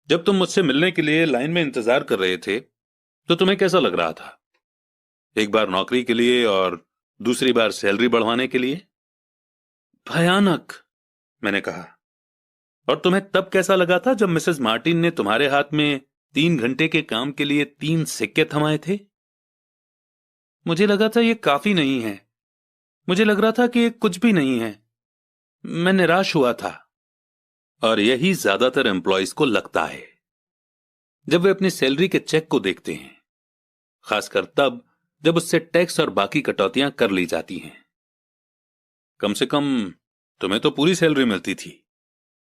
जब तुम मुझसे मिलने के लिए लाइन में इंतजार कर रहे थे तो तुम्हें कैसा लग रहा था? एक बार नौकरी के लिए और दूसरी बार सैलरी बढ़वाने के लिए। भयानक, मैंने कहा। और तुम्हें तब कैसा लगा था जब मिसेस मार्टिन ने तुम्हारे हाथ में 3 घंटे के काम के लिए 3 सिक्के थमाए थे? मुझे लगा था ये काफी नहीं है। मुझे लग रहा था कि ये कुछ भी नहीं है। मैं निराश हुआ था। और यही ज्यादातर एम्प्लॉयज को लगता है जब वे अपनी सैलरी के चेक को देखते हैं, खासकर तब जब उससे टैक्स और बाकी कटौतियां कर ली जाती हैं। कम से कम तुम्हें तो पूरी सैलरी मिलती थी,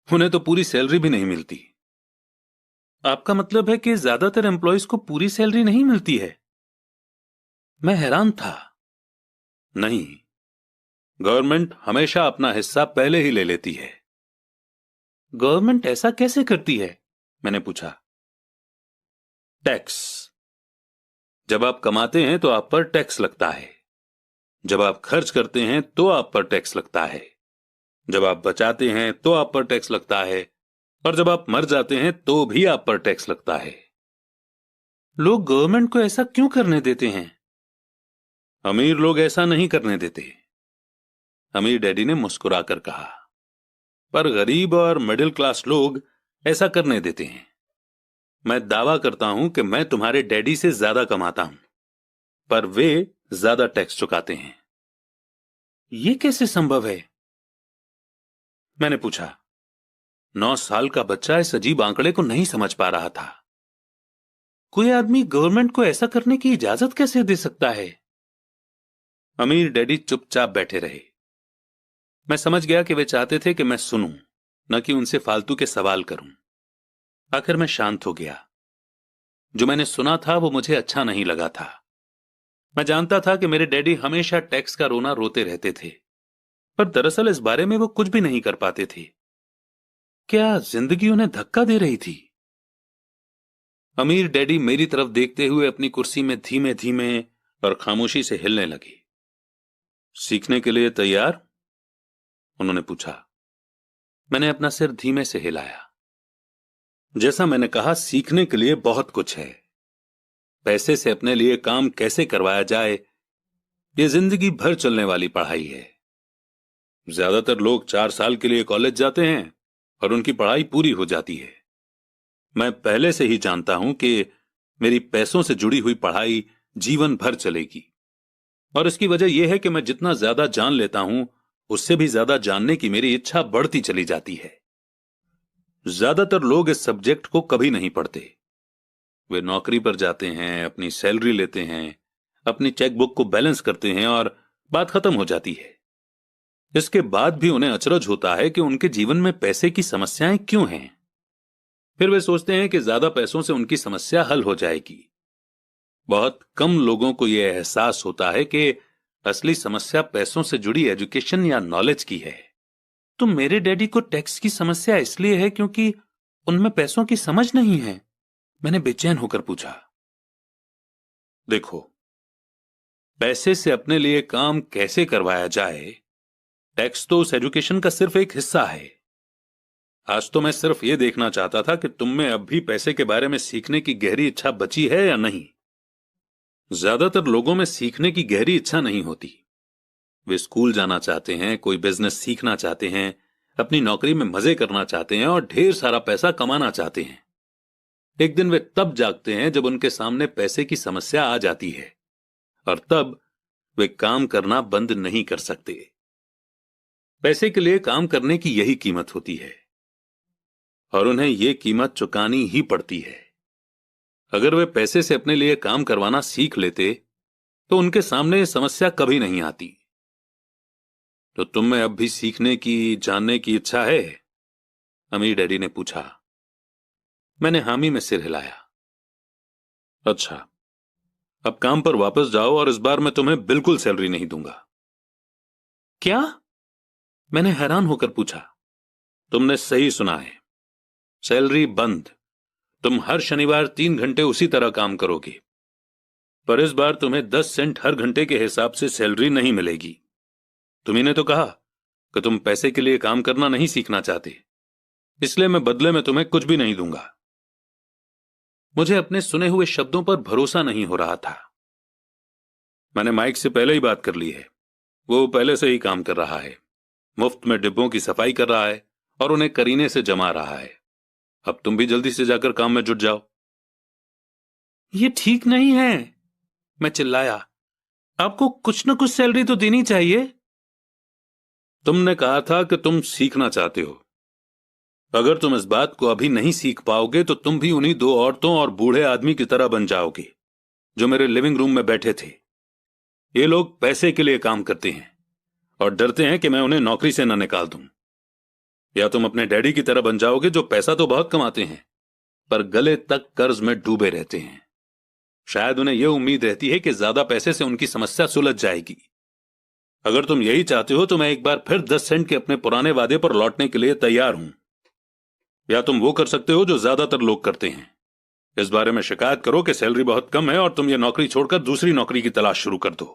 उन्हें तो पूरी सैलरी भी नहीं मिलती। आपका मतलब है कि ज्यादातर एम्प्लॉयज को पूरी सैलरी नहीं मिलती है? मैं हैरान था। नहीं, गवर्नमेंट हमेशा अपना हिस्सा पहले ही ले लेती है। गवर्नमेंट ऐसा कैसे करती है? मैंने पूछा। टैक्स। जब आप कमाते हैं तो आप पर टैक्स लगता है, जब आप खर्च करते हैं तो आप पर टैक्स लगता है, जब आप बचाते हैं तो आप पर टैक्स लगता है, और जब आप मर जाते हैं तो भी आप पर टैक्स लगता है। लोग गवर्नमेंट को ऐसा क्यों करने देते हैं? अमीर लोग ऐसा नहीं करने देते, अमीर डैडी ने मुस्कुराकर कहा। पर गरीब और मिडिल क्लास लोग ऐसा करने देते हैं। मैं दावा करता हूं कि मैं तुम्हारे डैडी से ज्यादा कमाता हूं, पर वे ज्यादा टैक्स चुकाते हैं। यह कैसे संभव है? मैंने पूछा। 9 साल का बच्चा इस अजीब आंकड़े को नहीं समझ पा रहा था। कोई आदमी गवर्नमेंट को ऐसा करने की इजाजत कैसे दे सकता है? अमीर डैडी चुपचाप बैठे रहे। मैं समझ गया कि वे चाहते थे कि मैं सुनूं, न कि उनसे फालतू के सवाल करूं। आखिर मैं शांत हो गया। जो मैंने सुना था वो मुझे अच्छा नहीं लगा था। मैं जानता था कि मेरे डैडी हमेशा टैक्स का रोना रोते रहते थे, पर दरअसल इस बारे में वो कुछ भी नहीं कर पाते थे। क्या जिंदगी उन्हें धक्का दे रही थी? अमीर डैडी मेरी तरफ देखते हुए अपनी कुर्सी में धीमे धीमे और खामोशी से हिलने लगे। सीखने के लिए तैयार? उन्होंने पूछा। मैंने अपना सिर धीमे से हिलाया। जैसा मैंने कहा, सीखने के लिए बहुत कुछ है। पैसे से अपने लिए काम कैसे करवाया जाए, यह जिंदगी भर चलने वाली पढ़ाई है। ज्यादातर लोग 4 साल के लिए कॉलेज जाते हैं और उनकी पढ़ाई पूरी हो जाती है। मैं पहले से ही जानता हूं कि मेरी पैसों से जुड़ी हुई पढ़ाई जीवन भर चलेगी, और इसकी वजह यह है कि मैं जितना ज्यादा जान लेता हूं, उससे भी ज्यादा जानने की मेरी इच्छा बढ़ती चली जाती है। ज्यादातर लोग इस सब्जेक्ट को कभी नहीं पढ़ते। वे नौकरी पर जाते हैं, अपनी सैलरी लेते हैं, अपनी चेकबुक को बैलेंस करते हैं और बात खत्म हो जाती है। इसके बाद भी उन्हें अचरज होता है कि उनके जीवन में पैसे की समस्याएं क्यों हैं। फिर वे सोचते हैं कि ज्यादा पैसों से उनकी समस्या हल हो जाएगी। बहुत कम लोगों को यह एहसास होता है कि असली समस्या पैसों से जुड़ी एजुकेशन या नॉलेज की है। तो मेरे डैडी को टैक्स की समस्या इसलिए है क्योंकि उनमें पैसों की समझ नहीं है? मैंने बेचैन होकर पूछा। देखो, पैसे से अपने लिए काम कैसे करवाया जाए, टैक्स तो उस एजुकेशन का सिर्फ एक हिस्सा है। आज तो मैं सिर्फ यह देखना चाहता था कि तुम में अब भी पैसे के बारे में सीखने की गहरी इच्छा बची है या नहीं। ज्यादातर लोगों में सीखने की गहरी इच्छा नहीं होती। वे स्कूल जाना चाहते हैं, कोई बिजनेस सीखना चाहते हैं, अपनी नौकरी में मजे करना चाहते हैं और ढेर सारा पैसा कमाना चाहते हैं। एक दिन वे तब जागते हैं जब उनके सामने पैसे की समस्या आ जाती है, और तब वे काम करना बंद नहीं कर सकते। पैसे के लिए काम करने की यही कीमत होती है, और उन्हें यह कीमत चुकानी ही पड़ती है। अगर वे पैसे से अपने लिए काम करवाना सीख लेते तो उनके सामने यह समस्या कभी नहीं आती। तो तुम में अब भी सीखने की, जानने की इच्छा है? अमीर डैडी ने पूछा। मैंने हामी में सिर हिलाया। अच्छा, अब काम पर वापस जाओ और इस बार मैं तुम्हें बिल्कुल सैलरी नहीं दूंगा। क्या? मैंने हैरान होकर पूछा। तुमने सही सुना है, सैलरी बंद। तुम हर शनिवार 3 घंटे उसी तरह काम करोगे, पर इस बार तुम्हें 10 सेंट हर घंटे के हिसाब से सैलरी नहीं मिलेगी। तुम्ही ने तो कहा कि तुम पैसे के लिए काम करना नहीं सीखना चाहते, इसलिए मैं बदले में तुम्हें कुछ भी नहीं दूंगा। मुझे अपने सुने हुए शब्दों पर भरोसा नहीं हो रहा था। मैंने माइक से पहले ही बात कर ली है। वो पहले से ही काम कर रहा है, मुफ्त में डिब्बों की सफाई कर रहा है और उन्हें करीने से जमा रहा है। अब तुम भी जल्दी से जाकर काम में जुट जाओ। ये ठीक नहीं है, मैं चिल्लाया। आपको कुछ न कुछ सैलरी तो देनी चाहिए। तुमने कहा था कि तुम सीखना चाहते हो। अगर तुम इस बात को अभी नहीं सीख पाओगे तो तुम भी उन्हीं दो औरतों और बूढ़े आदमी की तरह बन जाओगे जो मेरे लिविंग रूम में बैठे थे। ये लोग पैसे के लिए काम करते हैं और डरते हैं कि मैं उन्हें नौकरी से न निकाल दूं। या तुम अपने डैडी की तरह बन जाओगे जो पैसा तो बहुत कमाते हैं पर गले तक कर्ज में डूबे रहते हैं। शायद उन्हें यह उम्मीद रहती है कि ज्यादा पैसे से उनकी समस्या सुलझ जाएगी। अगर तुम यही चाहते हो तो मैं एक बार फिर 10 सेंट के अपने पुराने वादे पर लौटने के लिए तैयार हूं। या तुम वो कर सकते हो जो ज्यादातर लोग करते हैं, इस बारे में शिकायत करो कि सैलरी बहुत कम है और तुम ये नौकरी छोड़कर दूसरी नौकरी की तलाश शुरू कर दो।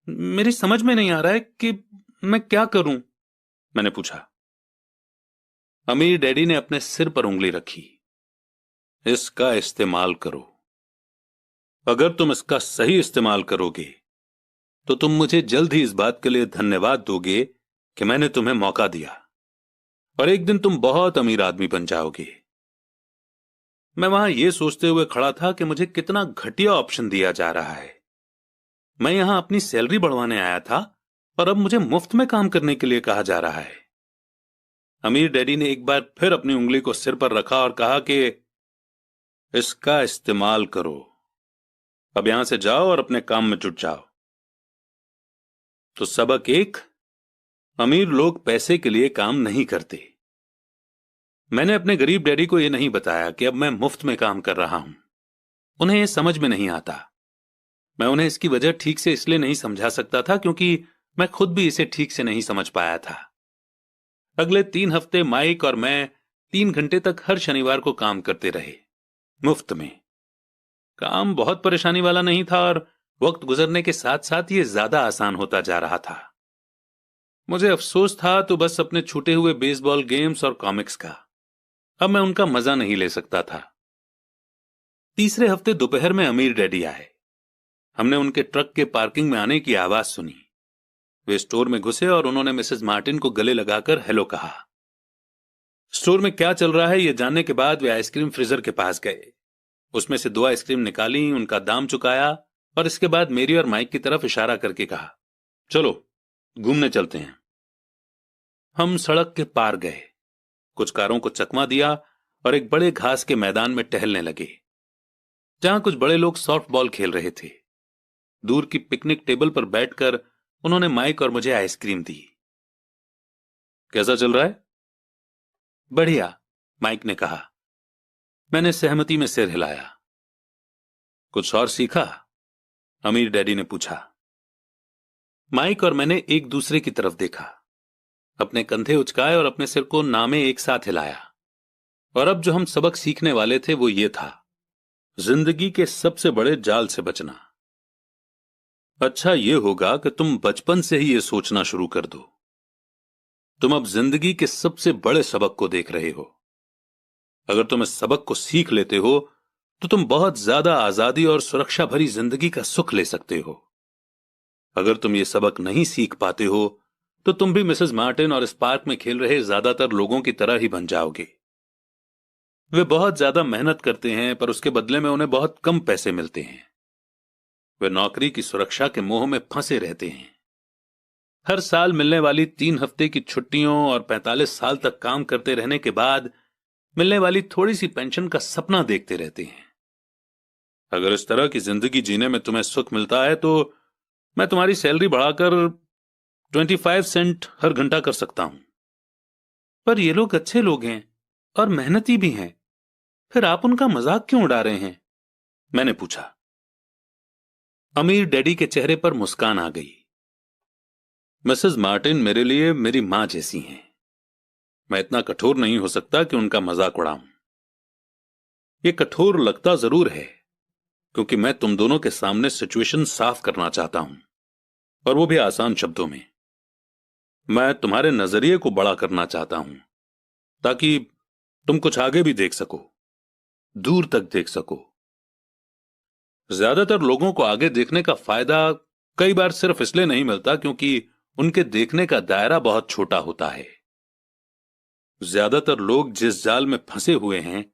मेरी समझ में नहीं आ रहा है कि मैं क्या करूं, मैंने पूछा। अमीर डैडी ने अपने सिर पर उंगली रखी। इसका इस्तेमाल करो। अगर तुम इसका सही इस्तेमाल करोगे तो तुम मुझे जल्द ही इस बात के लिए धन्यवाद दोगे कि मैंने तुम्हें मौका दिया और एक दिन तुम बहुत अमीर आदमी बन जाओगे। मैं वहां यह सोचते हुए खड़ा था कि मुझे कितना घटिया ऑप्शन दिया जा रहा है। मैं यहां अपनी सैलरी बढ़वाने आया था और अब मुझे मुफ्त में काम करने के लिए कहा जा रहा है। अमीर डैडी ने एक बार फिर अपनी उंगली को सिर पर रखा और कहा कि इसका इस्तेमाल करो। अब यहां से जाओ और अपने काम में जुट जाओ। तो सबक एक, अमीर लोग पैसे के लिए काम नहीं करते। मैंने अपने गरीब डैडी को यह नहीं बताया कि अब मैं मुफ्त में काम कर रहा हूं। उन्हें यह समझ में नहीं आता। मैं उन्हें इसकी वजह ठीक से इसलिए नहीं समझा सकता था क्योंकि मैं खुद भी इसे ठीक से नहीं समझ पाया था। अगले 3 हफ्ते माइक और मैं 3 घंटे तक हर शनिवार को काम करते रहे, मुफ्त में। काम बहुत परेशानी वाला नहीं था और वक्त गुजरने के साथ साथ ये ज्यादा आसान होता जा रहा था। मुझे अफसोस था तो बस अपने छूटे हुए बेसबॉल गेम्स और कॉमिक्स का। अब मैं उनका मजा नहीं ले सकता था। तीसरे हफ्ते दोपहर में अमीर डैडी आए। हमने उनके ट्रक के पार्किंग में आने की आवाज सुनी। वे स्टोर में घुसे और उन्होंने मिसेस मार्टिन को गले लगाकर हेलो कहा। स्टोर में क्या चल रहा है यह जानने के बाद वे आइसक्रीम फ्रीजर के पास गए। उसमें से 2 आइसक्रीम निकाली, उनका दाम चुकाया और इसके बाद मेरी और माइक की तरफ इशारा करके कहा, चलो घूमने चलते हैं। हम सड़क के पार गए, कुछ कारों को चकमा दिया और एक बड़े घास के मैदान में टहलने लगे जहां कुछ बड़े लोग सॉफ्ट बॉल खेल रहे थे। दूर की पिकनिक टेबल पर बैठकर उन्होंने माइक और मुझे आइसक्रीम दी। कैसा चल रहा है? बढ़िया, माइक ने कहा। मैंने सहमति में सिर हिलाया। कुछ और सीखा? अमीर डैडी ने पूछा। माइक और मैंने एक दूसरे की तरफ देखा, अपने कंधे उचकाए और अपने सिर को नामे एक साथ हिलाया। और अब जो हम सबक सीखने वाले थे वो ये था, जिंदगी के सबसे बड़े जाल से बचना। अच्छा ये होगा कि तुम बचपन से ही ये सोचना शुरू कर दो। तुम अब जिंदगी के सबसे बड़े सबक को देख रहे हो। अगर तुम इस सबक को सीख लेते हो तो तुम बहुत ज्यादा आजादी और सुरक्षा भरी जिंदगी का सुख ले सकते हो। अगर तुम ये सबक नहीं सीख पाते हो तो तुम भी मिसेस मार्टिन और इस पार्क में खेल रहे ज्यादातर लोगों की तरह ही बन जाओगे। वे बहुत ज्यादा मेहनत करते हैं पर उसके बदले में उन्हें बहुत कम पैसे मिलते हैं। वे नौकरी की सुरक्षा के मोह में फंसे रहते हैं। हर साल मिलने वाली 3 हफ्ते की छुट्टियों और 45 साल तक काम करते रहने के बाद मिलने वाली थोड़ी सी पेंशन का सपना देखते रहते हैं। अगर इस तरह की जिंदगी जीने में तुम्हें सुख मिलता है तो मैं तुम्हारी सैलरी बढ़ाकर 25 सेंट हर घंटा कर सकता हूं। पर ये लोग अच्छे लोग हैं और मेहनती भी हैं, फिर आप उनका मजाक क्यों उड़ा रहे हैं? मैंने पूछा। अमीर डैडी के चेहरे पर मुस्कान आ गई। मिसेस मार्टिन मेरे लिए मेरी मां जैसी हैं। मैं इतना कठोर नहीं हो सकता कि उनका मजाक उड़ाऊं। यह कठोर लगता जरूर है क्योंकि मैं तुम दोनों के सामने सिचुएशन साफ करना चाहता हूं, और वो भी आसान शब्दों में। मैं तुम्हारे नजरिए को बड़ा करना चाहता हूं ताकि तुम कुछ आगे भी देख सको। दूर तक देख सको। ज्यादातर लोगों को आगे देखने का फायदा कई बार सिर्फ इसलिए नहीं मिलता क्योंकि उनके देखने का दायरा बहुत छोटा होता है। ज्यादातर लोग जिस जाल में फंसे हुए हैं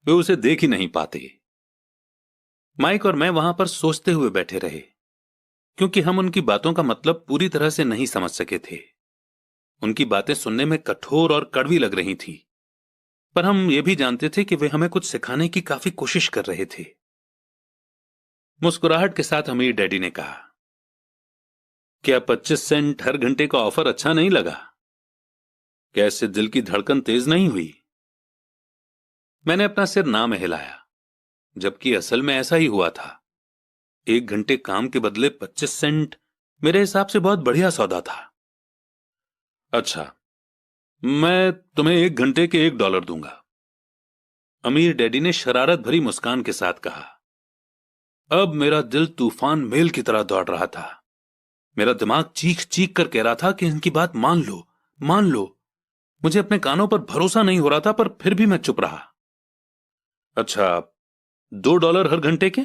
वे उसे देख ही नहीं पाते। माइक और मैं वहां पर सोचते हुए बैठे रहे, क्योंकि हम उनकी बातों का मतलब पूरी तरह से नहीं समझ सके थे। उनकी बातें सुनने में कठोर और कड़वी लग रही थी, पर हम ये भी जानते थे कि वे हमें कुछ सिखाने की काफी कोशिश कर रहे थे। मुस्कुराहट के साथ अमीर डैडी ने कहा, क्या 25 सेंट हर घंटे का ऑफर अच्छा नहीं लगा? क्या इससे दिल की धड़कन तेज नहीं हुई? मैंने अपना सिर ना में हिलाया, जबकि असल में ऐसा ही हुआ था। 1 घंटे काम के बदले 25 सेंट मेरे हिसाब से बहुत बढ़िया सौदा था। अच्छा, मैं तुम्हें 1 घंटे के $1 दूंगा, अमीर डैडी ने शरारत भरी मुस्कान के साथ कहा। अब मेरा दिल तूफान मेल की तरह दौड़ रहा था। मेरा दिमाग चीख चीख कर कह रहा था कि इनकी बात मान लो, मान लो। मुझे अपने कानों पर भरोसा नहीं हो रहा था, पर फिर भी मैं चुप रहा। अच्छा, $2 हर घंटे के?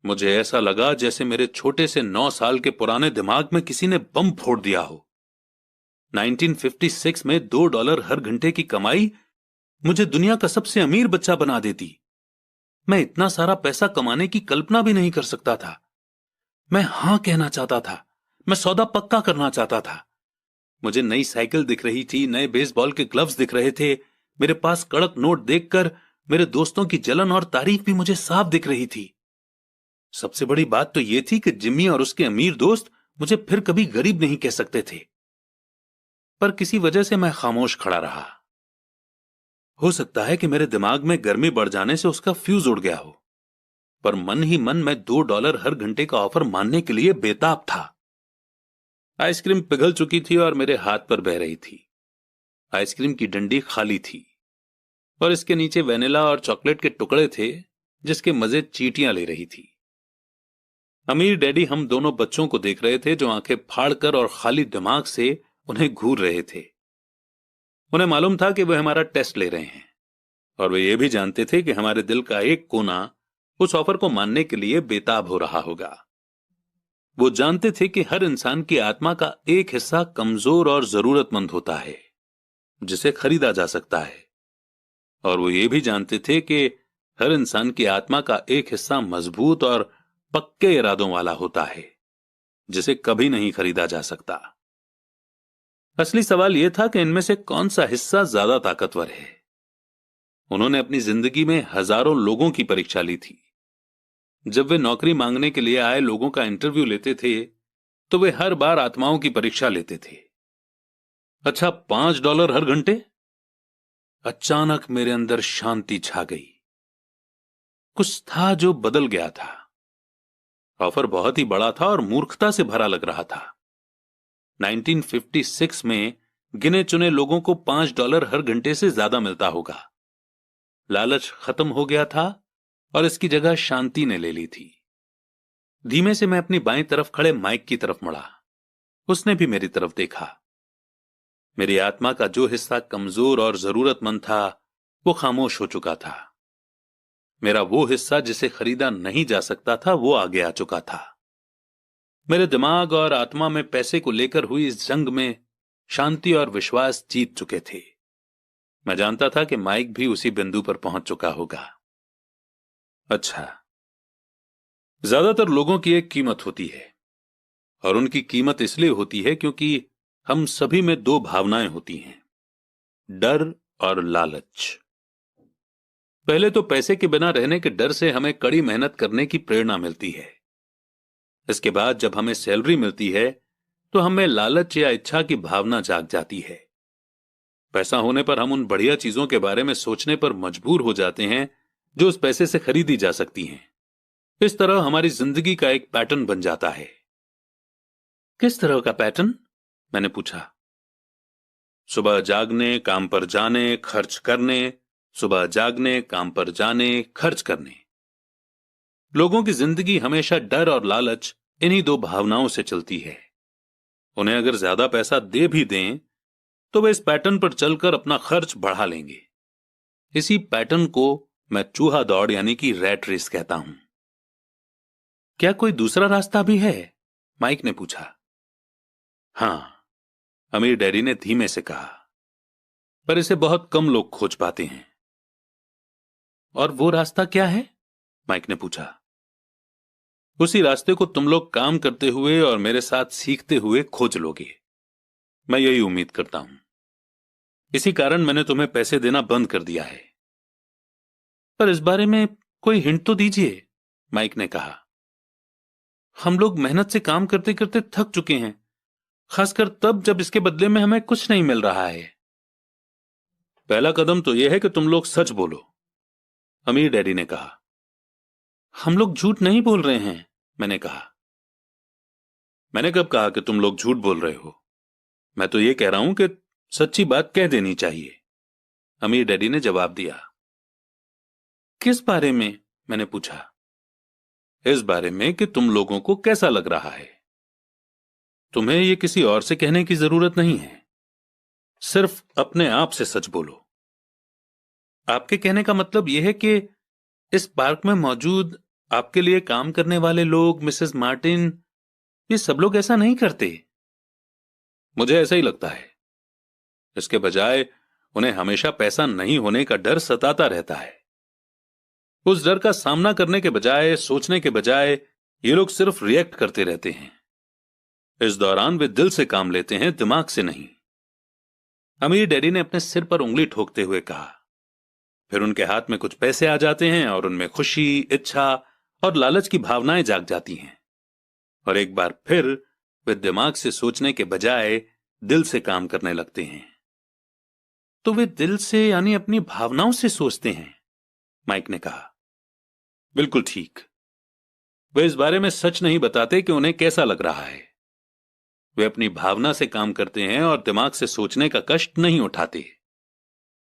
मुझे ऐसा लगा जैसे मेरे छोटे से 9 साल के पुराने दिमाग में किसी ने बम फोड़ दिया हो। 1956 में $2 हर घंटे की कमाई मुझे दुनिया का सबसे अमीर बच्चा बना देती। मैं इतना सारा पैसा कमाने की कल्पना भी नहीं कर सकता था। मैं हां कहना चाहता था। मैं सौदा पक्का करना चाहता था। मुझे नई साइकिल दिख रही थी, नए बेसबॉल के ग्लव्स दिख रहे थे। मेरे पास कड़क नोट देखकर मेरे दोस्तों की जलन और तारीफ भी मुझे साफ दिख रही थी। सबसे बड़ी बात तो यह थी कि जिम्मी और उसके अमीर दोस्त मुझे फिर कभी गरीब नहीं कह सकते थे। पर किसी वजह से मैं खामोश खड़ा रहा। हो सकता है कि मेरे दिमाग में गर्मी बढ़ जाने से उसका फ्यूज उड़ गया हो, पर मन ही मन मैं $2 हर घंटे का ऑफर मानने के लिए बेताब था। आइसक्रीम पिघल चुकी थी और मेरे हाथ पर बह रही थी। आइसक्रीम की डंडी खाली थी और इसके नीचे वेनिला और चॉकलेट के टुकड़े थे जिसके मजे चींटियां ले रही थी। अमीर डैडी हम दोनों बच्चों को देख रहे थे जो आंखें फाड़कर और खाली दिमाग से उन्हें घूर रहे थे। उन्हें मालूम था कि वे हमारा टेस्ट ले रहे हैं और वे ये भी जानते थे कि हमारे दिल का एक कोना उस ऑफर को मानने के लिए बेताब हो रहा होगा। वो जानते थे कि हर इंसान की आत्मा का एक हिस्सा कमजोर और जरूरतमंद होता है जिसे खरीदा जा सकता है, और वो ये भी जानते थे कि हर इंसान की आत्मा का एक हिस्सा मजबूत और पक्के इरादों वाला होता है जिसे कभी नहीं खरीदा जा सकता। असली सवाल यह था कि इनमें से कौन सा हिस्सा ज्यादा ताकतवर है। उन्होंने अपनी जिंदगी में हजारों लोगों की परीक्षा ली थी। जब वे नौकरी मांगने के लिए आए लोगों का इंटरव्यू लेते थे तो वे हर बार आत्माओं की परीक्षा लेते थे। अच्छा, $5 हर घंटे? अचानक मेरे अंदर शांति छा गई। कुछ था जो बदल गया था। ऑफर बहुत ही बड़ा था और मूर्खता से भरा लग रहा था। 1956 में गिने चुने लोगों को $5 हर घंटे से ज्यादा मिलता होगा। लालच खत्म हो गया था और इसकी जगह शांति ने ले ली थी। धीमे से मैं अपनी बाईं तरफ खड़े माइक की तरफ मुड़ा। उसने भी मेरी तरफ देखा। मेरी आत्मा का जो हिस्सा कमजोर और जरूरतमंद था वो खामोश हो चुका था। मेरा वो हिस्सा जिसे खरीदा नहीं जा सकता था वो आगे आ चुका था। मेरे दिमाग और आत्मा में पैसे को लेकर हुई इस जंग में शांति और विश्वास जीत चुके थे। मैं जानता था कि माइक भी उसी बिंदु पर पहुंच चुका होगा। अच्छा, ज्यादातर लोगों की एक कीमत होती है और उनकी कीमत इसलिए होती है क्योंकि हम सभी में दो भावनाएं होती हैं, डर और लालच। पहले तो पैसे के बिना रहने के डर से हमें कड़ी मेहनत करने की प्रेरणा मिलती है। इसके बाद जब हमें सैलरी मिलती है तो हमें लालच या इच्छा की भावना जाग जाती है। पैसा होने पर हम उन बढ़िया चीजों के बारे में सोचने पर मजबूर हो जाते हैं जो उस पैसे से खरीदी जा सकती हैं। इस तरह हमारी जिंदगी का एक पैटर्न बन जाता है। किस तरह का पैटर्न? मैंने पूछा। सुबह जागने, काम पर जाने, खर्च करने, सुबह जागने, काम पर जाने, खर्च करने। लोगों की जिंदगी हमेशा डर और लालच इन्हीं दो भावनाओं से चलती है। उन्हें अगर ज्यादा पैसा दे भी दें तो वे इस पैटर्न पर चलकर अपना खर्च बढ़ा लेंगे। इसी पैटर्न को मैं चूहा दौड़ यानी कि रैट रेस कहता हूं। क्या कोई दूसरा रास्ता भी है? माइक ने पूछा। हां, अमीर डैडी ने धीमे से कहा, पर इसे बहुत कम लोग खोज पाते हैं। और वो रास्ता क्या है? माइक ने पूछा। उसी रास्ते को तुम लोग काम करते हुए और मेरे साथ सीखते हुए खोज लोगे। मैं यही उम्मीद करता हूं। इसी कारण मैंने तुम्हें पैसे देना बंद कर दिया है। पर इस बारे में कोई हिंट तो दीजिए, माइक ने कहा। हम लोग मेहनत से काम करते करते थक चुके हैं, खासकर तब जब इसके बदले में हमें कुछ नहीं मिल रहा है। पहला कदम तो यह है कि तुम लोग सच बोलो, अमीर डैडी ने कहा। हम लोग झूठ नहीं बोल रहे हैं, मैंने कहा। मैंने कब कहा कि तुम लोग झूठ बोल रहे हो? मैं तो यह कह रहा हूं कि सच्ची बात कह देनी चाहिए, अमीर डैडी ने जवाब दिया। किस बारे में? मैंने पूछा। इस बारे में कि तुम लोगों को कैसा लग रहा है। तुम्हें यह किसी और से कहने की जरूरत नहीं है, सिर्फ अपने आप से सच बोलो। आपके कहने का मतलब यह है कि इस पार्क में मौजूद आपके लिए काम करने वाले लोग, मिसेस मार्टिन, ये सब लोग ऐसा नहीं करते? मुझे ऐसा ही लगता है। इसके बजाय उन्हें हमेशा पैसा नहीं होने का डर सताता रहता है। उस डर का सामना करने के बजाय, सोचने के बजाय, ये लोग सिर्फ रिएक्ट करते रहते हैं। इस दौरान वे दिल से काम लेते हैं, दिमाग से नहीं। अमीर डैडी ने अपने सिर पर उंगली ठोकते हुए कहा। फिर उनके हाथ में कुछ पैसे आ जाते हैं और उनमें खुशी, इच्छा और लालच की भावनाएं जाग जाती हैं। और एक बार फिर वे दिमाग से सोचने के बजाय दिल से काम करने लगते हैं। तो वे दिल से यानी अपनी भावनाओं से सोचते हैं, माइक ने कहा। बिल्कुल ठीक। वे इस बारे में सच नहीं बताते कि उन्हें कैसा लग रहा है। वे अपनी भावना से काम करते हैं और दिमाग से सोचने का कष्ट नहीं उठाते।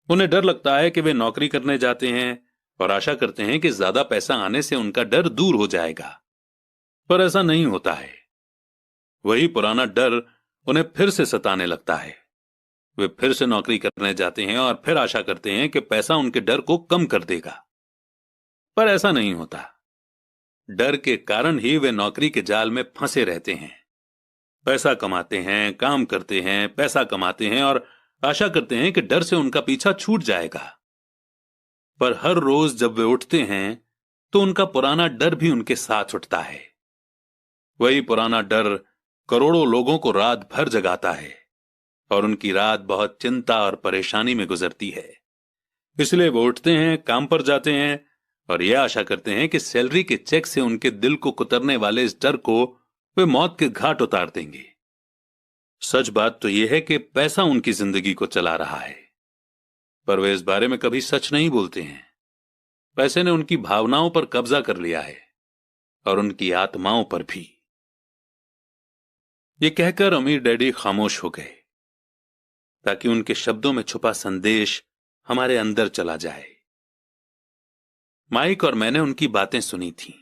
उन्हें डर लगता है कि वे नौकरी करने जाते हैं और आशा करते हैं कि ज्यादा पैसा आने से उनका डर दूर हो जाएगा, पर ऐसा नहीं होता है। वही पुराना डर उन्हें फिर से सताने लगता है। वे फिर से नौकरी करने जाते हैं और फिर आशा करते हैं कि पैसा उनके डर को कम कर देगा, पर ऐसा नहीं होता। डर के कारण ही वे नौकरी के जाल में फंसे रहते हैं। पैसा कमाते हैं, काम करते हैं, पैसा कमाते हैं और आशा करते हैं कि डर से उनका पीछा छूट जाएगा। पर हर रोज जब वे उठते हैं तो उनका पुराना डर भी उनके साथ उठता है। वही पुराना डर करोड़ों लोगों को रात भर जगाता है और उनकी रात बहुत चिंता और परेशानी में गुजरती है। इसलिए वो उठते हैं, काम पर जाते हैं और यह आशा करते हैं कि सैलरी के चेक से उनके दिल को कुतरने वाले इस डर को वे मौत के घाट उतार देंगे। सच बात तो यह है कि पैसा उनकी जिंदगी को चला रहा है, पर वे इस बारे में कभी सच नहीं बोलते हैं। पैसे ने उनकी भावनाओं पर कब्जा कर लिया है और उनकी आत्माओं पर भी। ये कहकर अमीर डैडी खामोश हो गए ताकि उनके शब्दों में छुपा संदेश हमारे अंदर चला जाए। माइक और मैंने उनकी बातें सुनी थीं,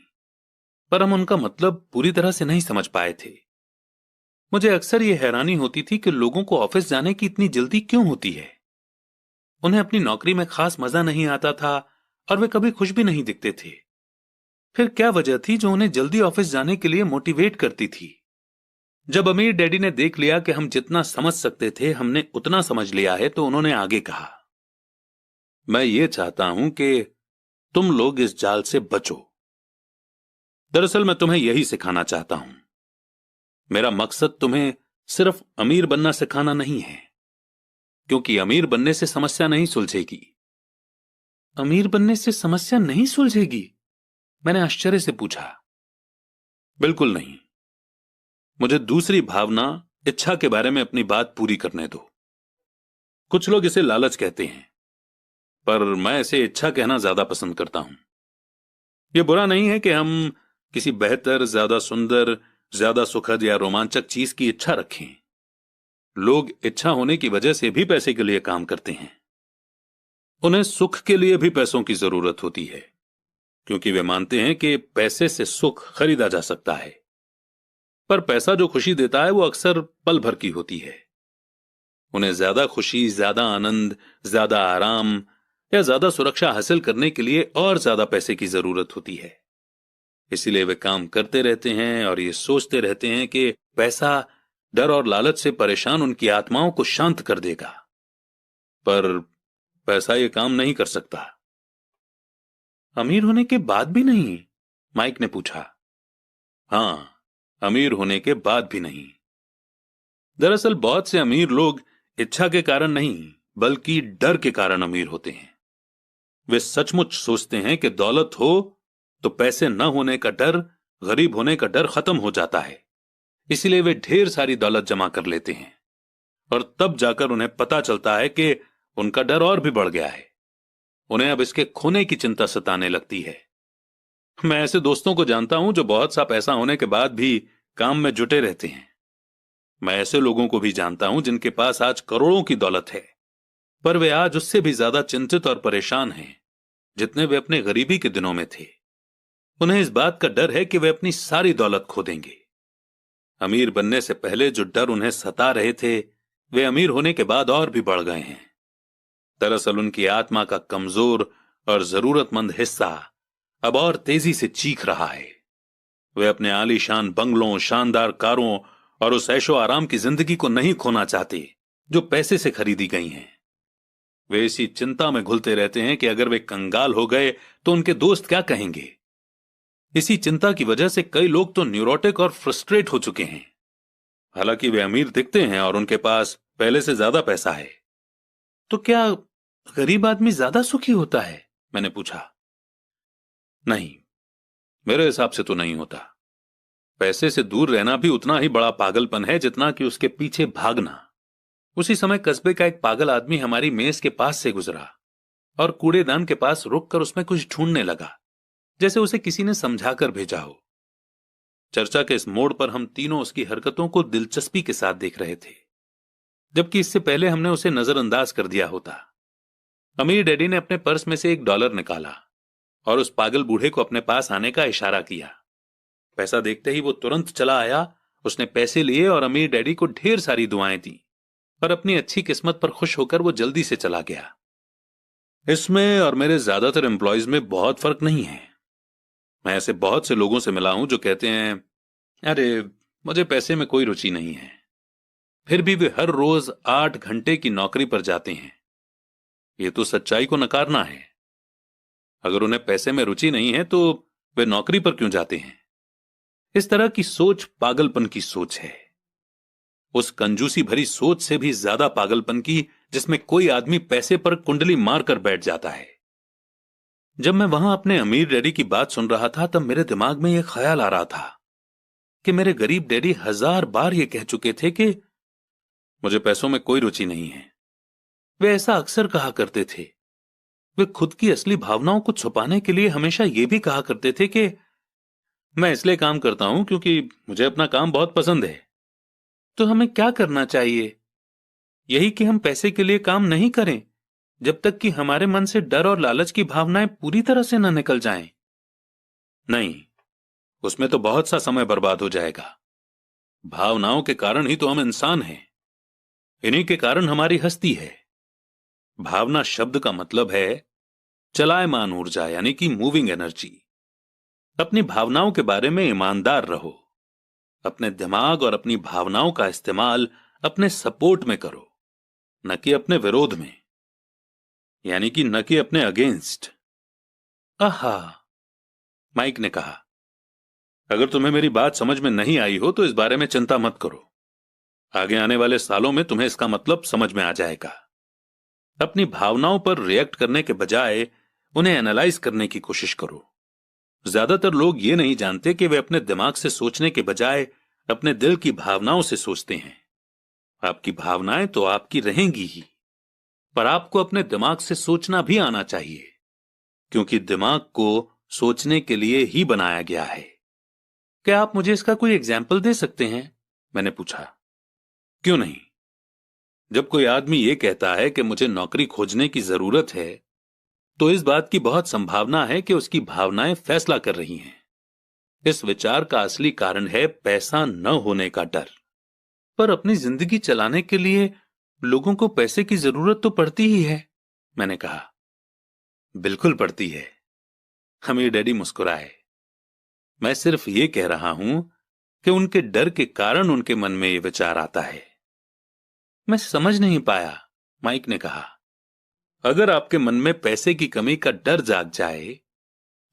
पर हम उनका मतलब पूरी तरह से नहीं समझ पाए थे। मुझे अक्सर यह हैरानी होती थी कि लोगों को ऑफिस जाने की इतनी जल्दी क्यों होती है। उन्हें अपनी नौकरी में खास मजा नहीं आता था और वे कभी खुश भी नहीं दिखते थे। फिर क्या वजह थी जो उन्हें जल्दी ऑफिस जाने के लिए मोटिवेट करती थी? जब अमीर डैडी ने देख लिया कि हम जितना समझ सकते थे हमने उतना समझ लिया है, तो उन्होंने आगे कहा, मैं ये चाहता हूं कि तुम लोग इस जाल से बचो। दरअसल मैं तुम्हें यही सिखाना चाहता हूं। मेरा मकसद तुम्हें सिर्फ अमीर बनना सिखाना नहीं है, क्योंकि अमीर बनने से समस्या नहीं सुलझेगी। अमीर बनने से समस्या नहीं सुलझेगी? मैंने आश्चर्य से पूछा। बिल्कुल नहीं। मुझे दूसरी भावना, इच्छा के बारे में अपनी बात पूरी करने दो। कुछ लोग इसे लालच कहते हैं, पर मैं इसे इच्छा कहना ज्यादा पसंद करता हूं। यह बुरा नहीं है कि हम किसी बेहतर, ज्यादा सुंदर, ज्यादा सुखद या रोमांचक चीज की इच्छा रखें। लोग इच्छा होने की वजह से भी पैसे के लिए काम करते हैं। उन्हें सुख के लिए भी पैसों की जरूरत होती है, क्योंकि वे मानते हैं कि पैसे से सुख खरीदा जा सकता है। पर पैसा जो खुशी देता है वो अक्सर पल भर की होती है। उन्हें ज्यादा खुशी, ज्यादा आनंद, ज्यादा आराम या ज्यादा सुरक्षा हासिल करने के लिए और ज्यादा पैसे की जरूरत होती है। इसीलिए वे काम करते रहते हैं और ये सोचते रहते हैं कि पैसा डर और लालच से परेशान उनकी आत्माओं को शांत कर देगा। पर पैसा ये काम नहीं कर सकता। अमीर होने के बाद भी नहीं? माइक ने पूछा। हां, अमीर होने के बाद भी नहीं। दरअसल बहुत से अमीर लोग इच्छा के कारण नहीं बल्कि डर के कारण अमीर होते हैं। वे सचमुच सोचते हैं कि दौलत हो तो पैसे न होने का डर, गरीब होने का डर खत्म हो जाता है। इसीलिए वे ढेर सारी दौलत जमा कर लेते हैं और तब जाकर उन्हें पता चलता है कि उनका डर और भी बढ़ गया है। उन्हें अब इसके खोने की चिंता सताने लगती है। मैं ऐसे दोस्तों को जानता हूं जो बहुत सा पैसा होने के बाद भी काम में जुटे रहते हैं। मैं ऐसे लोगों को भी जानता हूं जिनके पास आज करोड़ों की दौलत है, पर वे आज उससे भी ज्यादा चिंतित और परेशान हैं जितने वे अपने गरीबी के दिनों में थे। उन्हें इस बात का डर है कि वे अपनी सारी दौलत खो देंगे। अमीर बनने से पहले जो डर उन्हें सता रहे थे वे अमीर होने के बाद और भी बढ़ गए हैं। दरअसल उनकी आत्मा का कमजोर और जरूरतमंद हिस्सा अब और तेजी से चीख रहा है। वे अपने आलीशान बंगलों, शानदार कारों और उस ऐशो आराम की जिंदगी को नहीं खोना चाहते जो पैसे से खरीदी गई हैं। वे इसी चिंता में घुलते रहते हैं कि अगर वे कंगाल हो गए तो उनके दोस्त क्या कहेंगे। इसी चिंता की वजह से कई लोग तो न्यूरोटिक और फ्रस्ट्रेट हो चुके हैं। हालांकि वे अमीर दिखते हैं और उनके पास पहले से ज्यादा पैसा है। तो क्या गरीब आदमी ज्यादा सुखी होता है? मैंने पूछा। नहीं, मेरे हिसाब से तो नहीं होता। पैसे से दूर रहना भी उतना ही बड़ा पागलपन है जितना कि उसके पीछे भागना। उसी समय कस्बे का एक पागल आदमी हमारी मेज के पास से गुजरा और कूड़ेदान के पास रुककर उसमें कुछ ढूंढने लगा, जैसे उसे किसी ने समझाकर भेजा हो। चर्चा के इस मोड़ पर हम तीनों उसकी हरकतों को दिलचस्पी के साथ देख रहे थे, जबकि इससे पहले हमने उसे नजरअंदाज कर दिया होता। अमीर डैडी ने अपने पर्स में से $1 निकाला और उस पागल बूढ़े को अपने पास आने का इशारा किया। पैसा देखते ही वो तुरंत चला आया। उसने पैसे लिए और अमीर डैडी को ढेर सारी दुआएं दी और अपनी अच्छी किस्मत पर खुश होकर वो जल्दी से चला गया। इसमें और मेरे ज्यादातर एम्प्लॉयज में बहुत फर्क नहीं है। मैं ऐसे बहुत से लोगों से मिला हूं जो कहते हैं, अरे मुझे पैसे में कोई रुचि नहीं है, फिर भी वे हर रोज 8 घंटे की नौकरी पर जाते हैं। ये तो सच्चाई को नकारना है। अगर उन्हें पैसे में रुचि नहीं है तो वे नौकरी पर क्यों जाते हैं? इस तरह की सोच पागलपन की सोच है। उस कंजूसी भरी सोच से भी ज्यादा पागलपन की जिसमें कोई आदमी पैसे पर कुंडली मारकर बैठ जाता है। जब मैं वहां अपने अमीर डैडी की बात सुन रहा था तब मेरे दिमाग में यह ख्याल आ रहा था कि मेरे गरीब डैडी 1000 बार यह कह चुके थे कि मुझे पैसों में कोई रुचि नहीं है। वे ऐसा अक्सर कहा करते थे। वे खुद की असली भावनाओं को छुपाने के लिए हमेशा यह भी कहा करते थे कि मैं इसलिए काम करता हूं क्योंकि मुझे अपना काम बहुत पसंद है। तो हमें क्या करना चाहिए? यही कि हम पैसे के लिए काम नहीं करें जब तक कि हमारे मन से डर और लालच की भावनाएं पूरी तरह से न निकल जाएं। नहीं, उसमें तो बहुत सा समय बर्बाद हो जाएगा। भावनाओं के कारण ही तो हम इंसान हैं। इन्हीं के कारण हमारी हस्ती है। भावना शब्द का मतलब है चलायमान ऊर्जा, यानी कि मूविंग एनर्जी। अपनी भावनाओं के बारे में ईमानदार रहो। अपने दिमाग और अपनी भावनाओं का इस्तेमाल अपने सपोर्ट में करो, न कि अपने विरोध में, यानी कि न कि अपने अगेंस्ट। आहा, माइक ने कहा। अगर तुम्हें मेरी बात समझ में नहीं आई हो तो इस बारे में चिंता मत करो। आगे आने वाले सालों में तुम्हें इसका मतलब समझ में आ जाएगा। अपनी भावनाओं पर रिएक्ट करने के बजाय उन्हें एनालाइज करने की कोशिश करो। ज्यादातर लोग ये नहीं जानते कि वे अपने दिमाग से सोचने के बजाय अपने दिल की भावनाओं से सोचते हैं। आपकी भावनाएं तो आपकी रहेंगी ही, पर आपको अपने दिमाग से सोचना भी आना चाहिए, क्योंकि दिमाग को सोचने के लिए ही बनाया गया है। क्या आप मुझे इसका कोई एग्जाम्पल दे सकते हैं? मैंने पूछा। क्यों नहीं। जब कोई आदमी यह कहता है कि मुझे नौकरी खोजने की जरूरत है, तो इस बात की बहुत संभावना है कि उसकी भावनाएं फैसला कर रही हैं। इस विचार का असली कारण है पैसा न होने का डर। पर अपनी जिंदगी चलाने के लिए लोगों को पैसे की जरूरत तो पड़ती ही है, मैंने कहा। बिल्कुल पड़ती है। हमीर डैडी मुस्कुराए। मैं सिर्फ ये कह रहा हूं कि उनके डर के कारण उनके मन में ये विचार आता है। मैं समझ नहीं पाया, माइक ने कहा। अगर आपके मन में पैसे की कमी का डर जाग जाए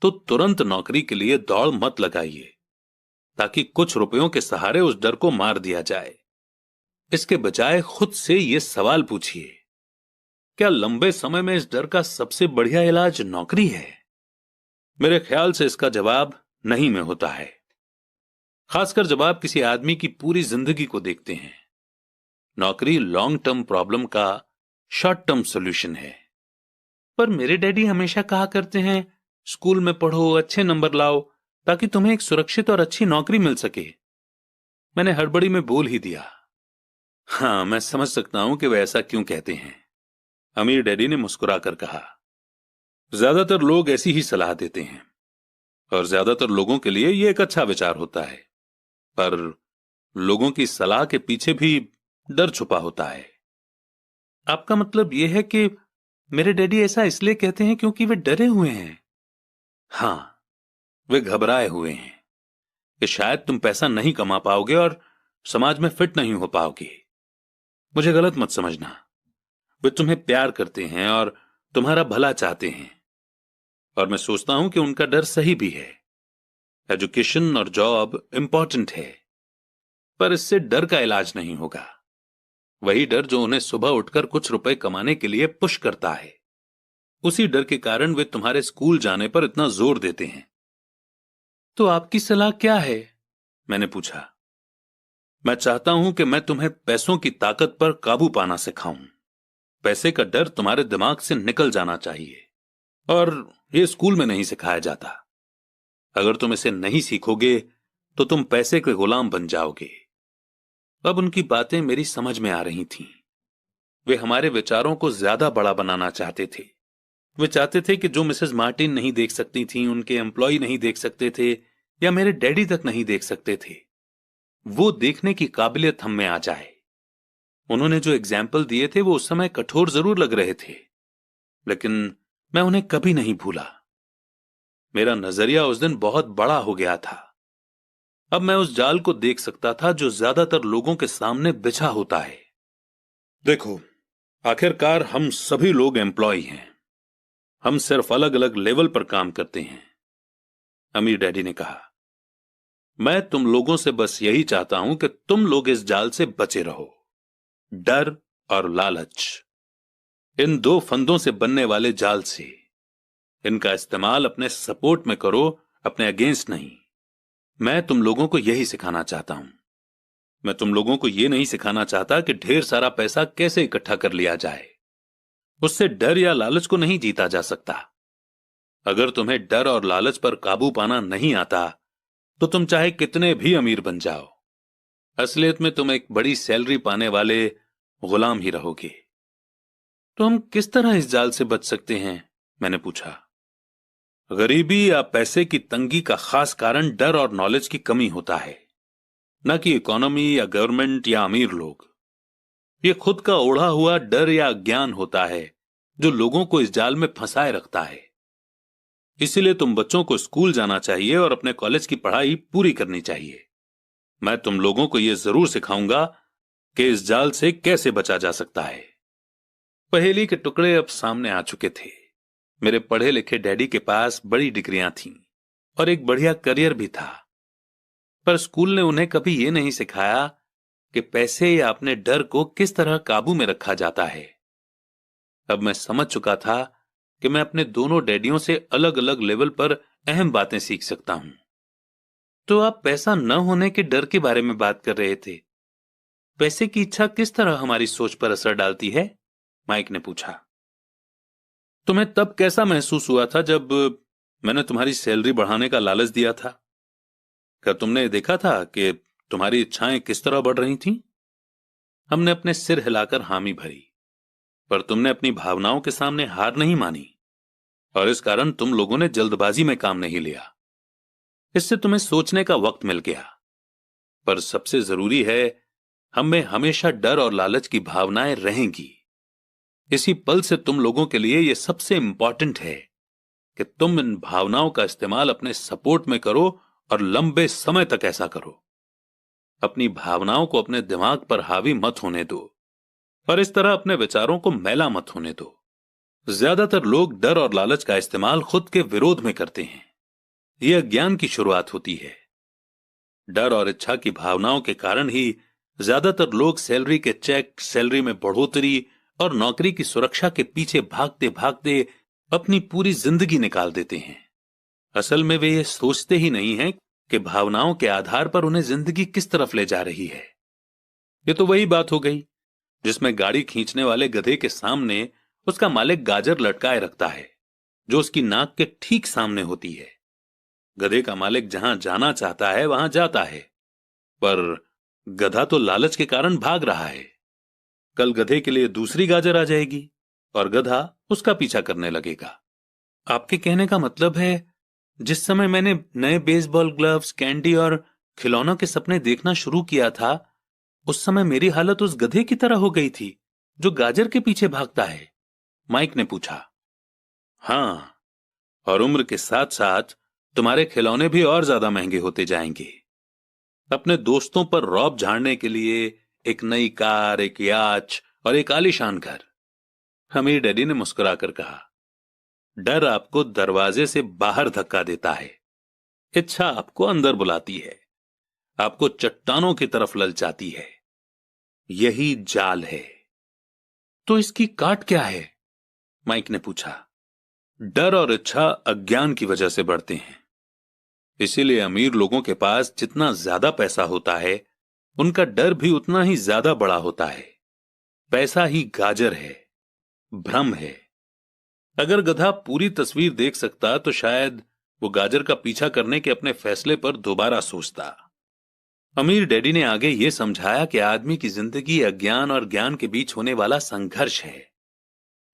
तो तुरंत नौकरी के लिए दौड़ मत लगाइए ताकि कुछ रुपयों के सहारे उस डर को मार दिया जाए। इसके बजाय खुद से यह सवाल पूछिए, क्या लंबे समय में इस डर का सबसे बढ़िया इलाज नौकरी है? मेरे ख्याल से इसका जवाब नहीं में होता है, खासकर जब आप किसी आदमी की पूरी जिंदगी को देखते हैं। नौकरी लॉन्ग टर्म प्रॉब्लम का शॉर्ट टर्म सॉल्यूशन है। पर मेरे डैडी हमेशा कहा करते हैं, स्कूल में पढ़ो, अच्छे नंबर लाओ, ताकि तुम्हें एक सुरक्षित और अच्छी नौकरी मिल सके। मैंने हड़बड़ी में बोल ही दिया। हाँ, मैं समझ सकता हूं कि वे ऐसा क्यों कहते हैं। अमीर डैडी ने मुस्कुराकर कहा, ज्यादातर लोग ऐसी ही सलाह देते हैं और ज्यादातर लोगों के लिए यह एक अच्छा विचार होता है, पर लोगों की सलाह के पीछे भी डर छुपा होता है। आपका मतलब यह है कि मेरे डैडी ऐसा इसलिए कहते हैं क्योंकि वे डरे हुए हैं? हां, वे घबराए हुए हैं कि शायद तुम पैसा नहीं कमा पाओगे और समाज में फिट नहीं हो पाओगे। मुझे गलत मत समझना, वे तुम्हें प्यार करते हैं और तुम्हारा भला चाहते हैं, और मैं सोचता हूं कि उनका डर सही भी है। एजुकेशन और जॉब इंपॉर्टेंट है, पर इससे डर का इलाज नहीं होगा। वही डर जो उन्हें सुबह उठकर कुछ रुपए कमाने के लिए पुश करता है, उसी डर के कारण वे तुम्हारे स्कूल जाने पर इतना जोर देते हैं। तो आपकी सलाह क्या है? मैंने पूछा। मैं चाहता हूं कि मैं तुम्हें पैसों की ताकत पर काबू पाना सिखाऊं। पैसे का डर तुम्हारे दिमाग से निकल जाना चाहिए, और यह स्कूल में नहीं सिखाया जाता। अगर तुम इसे नहीं सीखोगे तो तुम पैसे के गुलाम बन जाओगे। अब उनकी बातें मेरी समझ में आ रही थीं। वे हमारे विचारों को ज्यादा बड़ा बनाना चाहते थे। वे चाहते थे कि जो मिसेस मार्टिन नहीं देख सकती थीं, उनके एम्प्लॉय नहीं देख सकते थे, या मेरे डैडी तक नहीं देख सकते थे, वो देखने की काबिलियत हम में आ जाए। उन्होंने जो एग्जाम्पल दिए थे वो उस समय कठोर जरूर लग रहे थे, लेकिन मैं उन्हें कभी नहीं भूला। मेरा नजरिया उस दिन बहुत बड़ा हो गया था। अब मैं उस जाल को देख सकता था जो ज्यादातर लोगों के सामने बिछा होता है। देखो, आखिरकार हम सभी लोग एम्प्लॉय हैं, हम सिर्फ अलग अलग लेवल पर काम करते हैं, अमीर डैडी ने कहा। मैं तुम लोगों से बस यही चाहता हूं कि तुम लोग इस जाल से बचे रहो। डर और लालच, इन दो फंदों से बनने वाले जाल से। इनका इस्तेमाल अपने सपोर्ट में करो, अपने अगेंस्ट नहीं। मैं तुम लोगों को यही सिखाना चाहता हूं। मैं तुम लोगों को यह नहीं सिखाना चाहता कि ढेर सारा पैसा कैसे इकट्ठा कर लिया जाए। उससे डर या लालच को नहीं जीता जा सकता। अगर तुम्हें डर और लालच पर काबू पाना नहीं आता तो तुम चाहे कितने भी अमीर बन जाओ, असलियत में तुम एक बड़ी सैलरी पाने वाले गुलाम ही रहोगे। तो हम किस तरह इस जाल से बच सकते हैं? मैंने पूछा। गरीबी या पैसे की तंगी का खास कारण डर और नॉलेज की कमी होता है, न कि इकोनॉमी या गवर्नमेंट या अमीर लोग। यह खुद का ओढ़ा हुआ डर या ज्ञान होता है जो लोगों को इस जाल में फंसाए रखता है। इसीलिए तुम बच्चों को स्कूल जाना चाहिए और अपने कॉलेज की पढ़ाई पूरी करनी चाहिए। मैं तुम लोगों को यह जरूर सिखाऊंगा कि इस जाल से कैसे बचा जा सकता है। पहेली के टुकड़े अब सामने आ चुके थे। मेरे पढ़े लिखे डैडी के पास बड़ी डिग्रियां थीं और एक बढ़िया करियर भी था, पर स्कूल ने उन्हें कभी यह नहीं सिखाया कि पैसे या अपने डर को किस तरह काबू में रखा जाता है। अब मैं समझ चुका था कि मैं अपने दोनों डैडियों से अलग अलग लेवल पर अहम बातें सीख सकता हूं। तो आप पैसा न होने के डर के बारे में बात कर रहे थे। पैसे की इच्छा किस तरह हमारी सोच पर असर डालती है? माइक ने पूछा। तुम्हें तब कैसा महसूस हुआ था जब मैंने तुम्हारी सैलरी बढ़ाने का लालच दिया था? क्या तुमने देखा था कि तुम्हारी इच्छाएं किस तरह बढ़ रही थीं? हमने अपने सिर हिलाकर हामी भरी, पर तुमने अपनी भावनाओं के सामने हार नहीं मानी, और इस कारण तुम लोगों ने जल्दबाजी में काम नहीं लिया। इससे तुम्हें सोचने का वक्त मिल गया। पर सबसे जरूरी है, हम में हमेशा डर और लालच की भावनाएं रहेंगी। इसी पल से तुम लोगों के लिए यह सबसे इंपॉर्टेंट है कि तुम इन भावनाओं का इस्तेमाल अपने सपोर्ट में करो और लंबे समय तक ऐसा करो। अपनी भावनाओं को अपने दिमाग पर हावी मत होने दो और इस तरह अपने विचारों को मैला मत होने दो। ज्यादातर लोग डर और लालच का इस्तेमाल खुद के विरोध में करते हैं। यह अज्ञान की शुरुआत होती है। डर और इच्छा की भावनाओं के कारण ही ज्यादातर लोग सैलरी के चेक, सैलरी में बढ़ोतरी और नौकरी की सुरक्षा के पीछे भागते भागते अपनी पूरी जिंदगी निकाल देते हैं। असल में वे ये सोचते ही नहीं हैं कि भावनाओं के आधार पर उन्हें जिंदगी किस तरफ ले जा रही है। ये तो वही बात हो गई जिसमें गाड़ी खींचने वाले गधे के सामने उसका मालिक गाजर लटकाए रखता है जो उसकी नाक के ठीक सामने होती है। गधे का मालिक जहां जाना चाहता है वहां जाता है, पर गधा तो लालच के कारण भाग रहा है। कल गधे के लिए दूसरी गाजर आ जाएगी और गधा उसका पीछा करने लगेगा। आपके कहने का मतलब है जिस समय मैंने नए बेसबॉल ग्लव्स, कैंडी और खिलौनों के सपने देखना शुरू किया था, उस समय मेरी हालत उस गधे की तरह हो गई थी जो गाजर के पीछे भागता है? माइक ने पूछा। हां, और उम्र के साथ साथ तुम्हारे खिलौने भी और ज्यादा महंगे होते जाएंगे। अपने दोस्तों पर रौब झाड़ने के लिए एक नई कार, एक याच और एक आलीशान घर। हमीर डैडी ने मुस्कुराकर कहा। डर आपको दरवाजे से बाहर धक्का देता है, इच्छा आपको अंदर बुलाती है, आपको चट्टानों की तरफ ललचाती है। यही जाल है। तो इसकी काट क्या है? माइक ने पूछा। डर और इच्छा अज्ञान की वजह से बढ़ते हैं। इसीलिए अमीर लोगों के पास जितना ज्यादा पैसा होता है उनका डर भी उतना ही ज्यादा बड़ा होता है। पैसा ही गाजर है, भ्रम है। अगर गधा पूरी तस्वीर देख सकता तो शायद वो गाजर का पीछा करने के अपने फैसले पर दोबारा सोचता। अमीर डैडी ने आगे ये समझाया कि आदमी की जिंदगी अज्ञान और ज्ञान के बीच होने वाला संघर्ष है।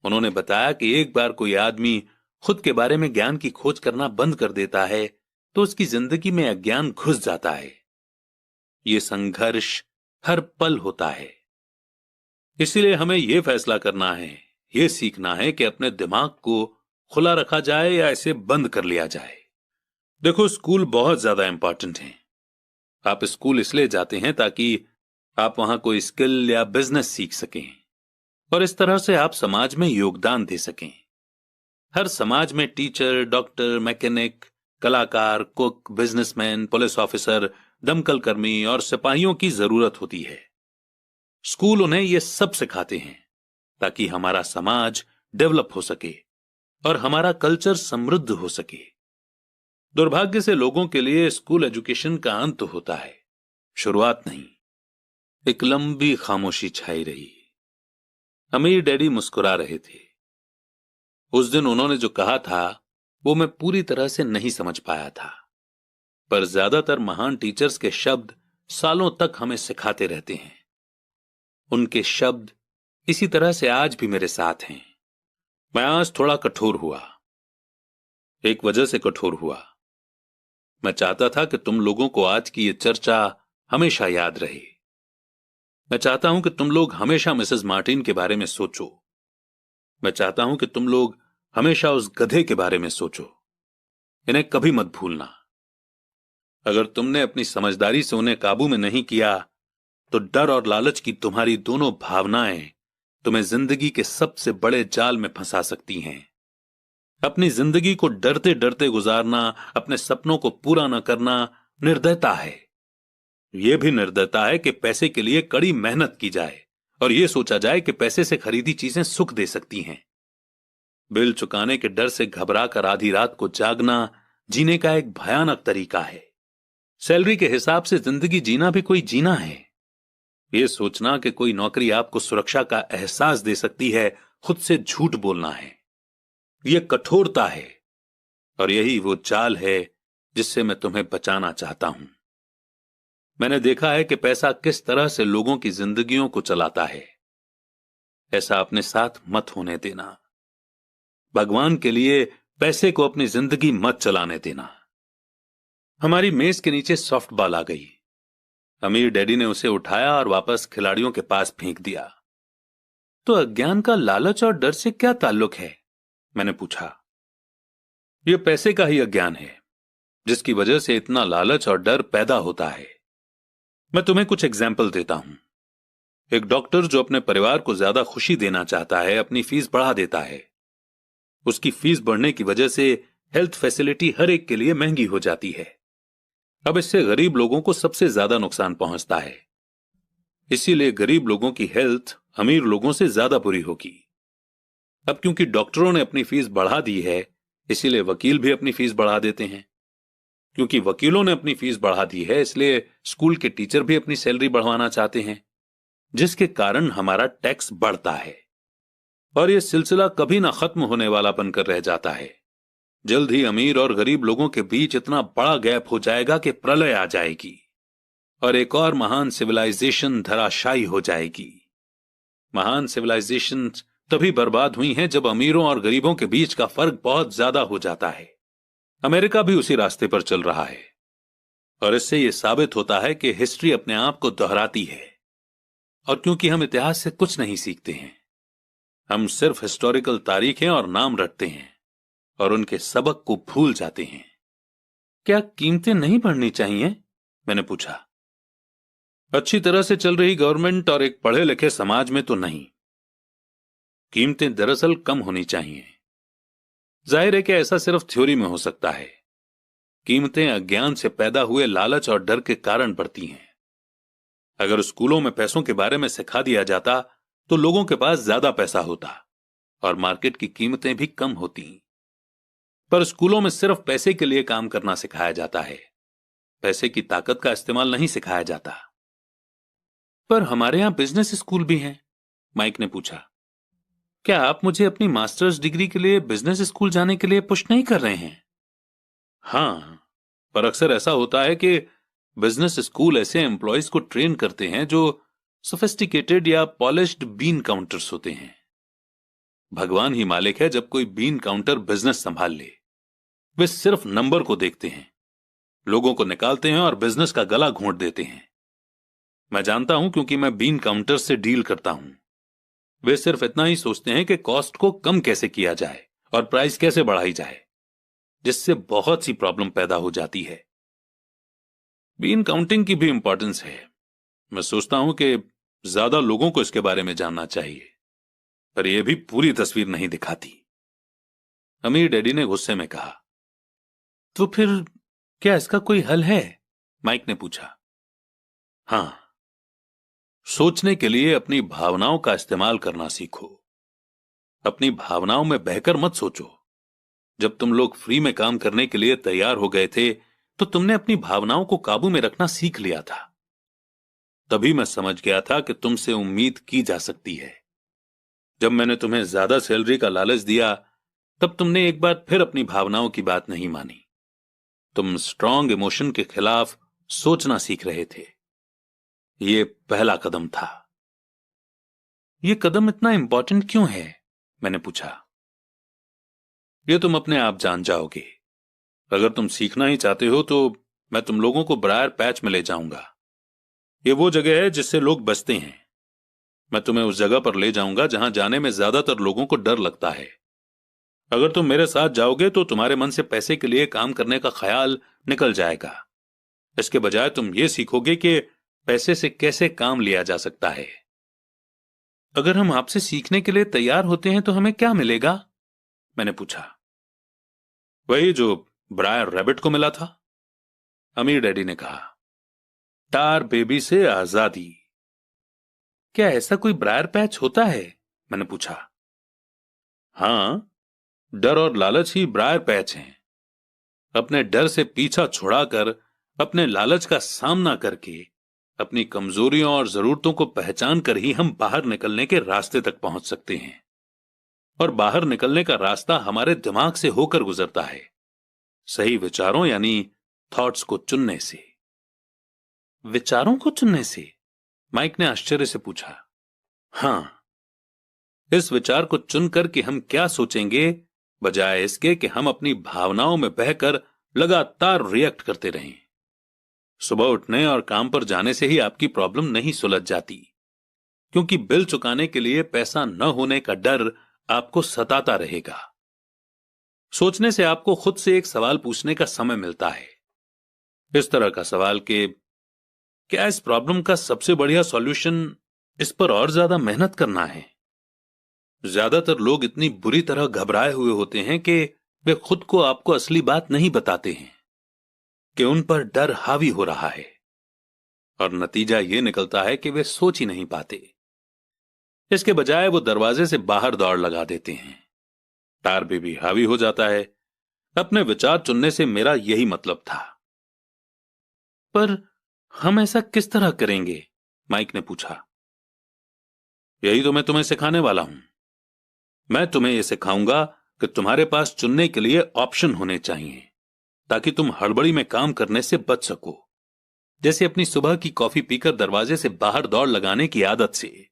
उन्होंने बताया कि एक बार कोई आदमी खुद के बारे में ज्ञान की खोज करना बंद कर देता है तो उसकी जिंदगी में अज्ञान घुस जाता है। ये संघर्ष हर पल होता है। इसीलिए हमें यह फैसला करना है, यह सीखना है कि अपने दिमाग को खुला रखा जाए या इसे बंद कर लिया जाए। देखो, स्कूल बहुत ज्यादा इंपॉर्टेंट है। आप स्कूल इसलिए जाते हैं ताकि आप वहां कोई स्किल या बिजनेस सीख सकें और इस तरह से आप समाज में योगदान दे सकें। हर समाज में टीचर, डॉक्टर, मैकेनिक, कलाकार, कुक, बिजनेसमैन, पुलिस ऑफिसर, दमकल कर्मी और सिपाहियों की जरूरत होती है। स्कूल उन्हें यह सब सिखाते हैं ताकि हमारा समाज डेवलप हो सके और हमारा कल्चर समृद्ध हो सके। दुर्भाग्य से लोगों के लिए स्कूल एजुकेशन का अंत होता है, शुरुआत नहीं। एक लंबी खामोशी छाई रही। अमीर डैडी मुस्कुरा रहे थे। उस दिन उन्होंने जो कहा था वो मैं पूरी तरह से नहीं समझ पाया था, पर ज्यादातर महान टीचर्स के शब्द सालों तक हमें सिखाते रहते हैं। उनके शब्द इसी तरह से आज भी मेरे साथ हैं। मैं आज थोड़ा कठोर हुआ। एक वजह से कठोर हुआ। मैं चाहता था कि तुम लोगों को आज की ये चर्चा हमेशा याद रहे। मैं चाहता हूं कि तुम लोग हमेशा मिसेस मार्टिन के बारे में सोचो। मैं चाहता हूं कि तुम लोग हमेशा उस गधे के बारे में सोचो। इन्हें कभी मत भूलना। अगर तुमने अपनी समझदारी से उन्हें काबू में नहीं किया तो डर और लालच की तुम्हारी दोनों भावनाएं तुम्हें जिंदगी के सबसे बड़े जाल में फंसा सकती हैं। अपनी जिंदगी को डरते डरते गुजारना, अपने सपनों को पूरा न करना निर्दयता है। यह भी निर्दयता है कि पैसे के लिए कड़ी मेहनत की जाए और यह सोचा जाए कि पैसे से खरीदी चीजें सुख दे सकती हैं। बिल चुकाने के डर से घबराकर आधी रात को जागना जीने का एक भयानक तरीका है। सैलरी के हिसाब से जिंदगी जीना भी कोई जीना है। यह सोचना कि कोई नौकरी आपको सुरक्षा का एहसास दे सकती है, खुद से झूठ बोलना है। यह कठोरता है और यही वो जाल है जिससे मैं तुम्हें बचाना चाहता हूं। मैंने देखा है कि पैसा किस तरह से लोगों की जिंदगियों को चलाता है। ऐसा अपने साथ मत होने देना। भगवान के लिए पैसे को अपनी जिंदगी मत चलाने देना। हमारी मेज के नीचे सॉफ्ट बॉल आ गई। अमीर डैडी ने उसे उठाया और वापस खिलाड़ियों के पास फेंक दिया। तो अज्ञान का लालच और डर से क्या ताल्लुक है? मैंने पूछा। यह पैसे का ही अज्ञान है जिसकी वजह से इतना लालच और डर पैदा होता है। मैं तुम्हें कुछ एग्जाम्पल देता हूं। एक डॉक्टर जो अपने परिवार को ज्यादा खुशी देना चाहता है अपनी फीस बढ़ा देता है। उसकी फीस बढ़ने की वजह से हेल्थ फैसिलिटी हर एक के लिए महंगी हो जाती है। अब इससे गरीब लोगों को सबसे ज्यादा नुकसान पहुंचता है। इसीलिए गरीब लोगों की हेल्थ अमीर लोगों से ज्यादा बुरी होगी। अब क्योंकि डॉक्टरों ने अपनी फीस बढ़ा दी है, इसीलिए वकील भी अपनी फीस बढ़ा देते हैं। क्योंकि वकीलों ने अपनी फीस बढ़ा दी है, इसलिए स्कूल के टीचर भी अपनी सैलरी बढ़वाना चाहते हैं, जिसके कारण हमारा टैक्स बढ़ता है। और यह सिलसिला कभी ना खत्म होने वाला बनकर रह जाता है। जल्द ही अमीर और गरीब लोगों के बीच इतना बड़ा गैप हो जाएगा कि प्रलय आ जाएगी और एक और महान सिविलाइजेशन धराशायी हो जाएगी। महान सिविलाइजेशन तभी बर्बाद हुई हैं जब अमीरों और गरीबों के बीच का फर्क बहुत ज्यादा हो जाता है। अमेरिका भी उसी रास्ते पर चल रहा है और इससे यह साबित होता है कि हिस्ट्री अपने आप को दोहराती है। और क्योंकि हम इतिहास से कुछ नहीं सीखते हैं, हम सिर्फ हिस्टोरिकल तारीखें और नाम रटते हैं और उनके सबक को भूल जाते हैं। क्या कीमतें नहीं बढ़नी चाहिए? मैंने पूछा। अच्छी तरह से चल रही गवर्नमेंट और एक पढ़े लिखे समाज में तो नहीं। कीमतें दरअसल कम होनी चाहिए। जाहिर है कि ऐसा सिर्फ थ्योरी में हो सकता है। कीमतें अज्ञान से पैदा हुए लालच और डर के कारण बढ़ती हैं। अगर स्कूलों में पैसों के बारे में सिखा दिया जाता तो लोगों के पास ज्यादा पैसा होता और मार्केट की कीमतें भी कम होती। पर स्कूलों में सिर्फ पैसे के लिए काम करना सिखाया जाता है, पैसे की ताकत का इस्तेमाल नहीं सिखाया जाता। पर हमारे यहां बिजनेस स्कूल भी हैं, माइक ने पूछा। क्या आप मुझे अपनी मास्टर्स डिग्री के लिए बिजनेस स्कूल जाने के लिए पुश नहीं कर रहे हैं? हां, पर अक्सर ऐसा होता है कि बिजनेस स्कूल ऐसे एम्प्लॉयज को ट्रेन करते हैं जो सोफिस्टिकेटेड या पॉलिश्ड बीन काउंटर्स होते हैं। भगवान ही मालिक है जब कोई बीन काउंटर बिजनेस संभाल ले। वे सिर्फ नंबर को देखते हैं, लोगों को निकालते हैं और बिजनेस का गला घोंट देते हैं। मैं जानता हूं क्योंकि मैं बीन काउंटर से डील करता हूं। वे सिर्फ इतना ही सोचते हैं कि कॉस्ट को कम कैसे किया जाए और प्राइस कैसे बढ़ाई जाए, जिससे बहुत सी प्रॉब्लम पैदा हो जाती है। बीन काउंटिंग की भी इंपॉर्टेंस है। मैं सोचता हूं कि ज्यादा लोगों को इसके बारे में जानना चाहिए, पर यह भी पूरी तस्वीर नहीं दिखाती। अमीर डैडी ने गुस्से में कहा। तो फिर क्या इसका कोई हल है? माइक ने पूछा। हां, सोचने के लिए अपनी भावनाओं का इस्तेमाल करना सीखो। अपनी भावनाओं में बहकर मत सोचो। जब तुम लोग फ्री में काम करने के लिए तैयार हो गए थे तो तुमने अपनी भावनाओं को काबू में रखना सीख लिया था। तभी मैं समझ गया था कि तुमसे उम्मीद की जा सकती है। जब मैंने तुम्हें ज्यादा सैलरी का लालच दिया तब तुमने एक बार फिर अपनी भावनाओं की बात नहीं मानी। तुम स्ट्रॉन्ग इमोशन के खिलाफ सोचना सीख रहे थे। यह पहला कदम था। यह कदम इतना इंपॉर्टेंट क्यों है? मैंने पूछा। यह तुम अपने आप जान जाओगे। अगर तुम सीखना ही चाहते हो तो मैं तुम लोगों को ब्रायर पैच में ले जाऊंगा। यह वो जगह है जिससे लोग बचते हैं। मैं तुम्हें उस जगह पर ले जाऊंगा जहां जाने में ज्यादातर लोगों को डर लगता है। अगर तुम मेरे साथ जाओगे तो तुम्हारे मन से पैसे के लिए काम करने का ख्याल निकल जाएगा। इसके बजाय तुम ये सीखोगे कि पैसे से कैसे काम लिया जा सकता है। अगर हम आपसे सीखने के लिए तैयार होते हैं तो हमें क्या मिलेगा? मैंने पूछा। वही जो ब्रायर रैबिट को मिला था, अमीर डैडी ने कहा। टार बेबी से आजादी। क्या ऐसा कोई ब्रायर पैच होता है? मैंने पूछा। हां, डर और लालच ही ब्रायर पैच हैं। अपने डर से पीछा छुड़ाकर अपने लालच का सामना करके अपनी कमजोरियों और जरूरतों को पहचान कर ही हम बाहर निकलने के रास्ते तक पहुंच सकते हैं। और बाहर निकलने का रास्ता हमारे दिमाग से होकर गुजरता है, सही विचारों यानी थॉट्स को चुनने से। विचारों को चुनने से? माइक ने आश्चर्य से पूछा। हां, इस विचार को चुनकर कि हम क्या सोचेंगे, बजाय इसके कि हम अपनी भावनाओं में बहकर लगातार रिएक्ट करते रहें। सुबह उठने और काम पर जाने से ही आपकी प्रॉब्लम नहीं सुलझ जाती, क्योंकि बिल चुकाने के लिए पैसा न होने का डर आपको सताता रहेगा। सोचने से आपको खुद से एक सवाल पूछने का समय मिलता है। इस तरह का सवाल कि क्या इस प्रॉब्लम का सबसे बढ़िया सॉल्यूशन इस पर और ज्यादा मेहनत करना है? ज्यादातर लोग इतनी बुरी तरह घबराए हुए होते हैं कि वे खुद को आपको असली बात नहीं बताते हैं कि उन पर डर हावी हो रहा है, और नतीजा यह निकलता है कि वे सोच ही नहीं पाते। इसके बजाय वो दरवाजे से बाहर दौड़ लगा देते हैं। टार भी हावी हो जाता है। अपने विचार चुनने से मेरा यही मतलब था। पर हम ऐसा किस तरह करेंगे? माइक ने पूछा। यही तो मैं तुम्हें सिखाने वाला हूं। मैं तुम्हें यह सिखाऊंगा कि तुम्हारे पास चुनने के लिए ऑप्शन होने चाहिए, ताकि तुम हड़बड़ी में काम करने से बच सको। जैसे अपनी सुबह की कॉफी पीकर दरवाजे से बाहर दौड़ लगाने की आदत से।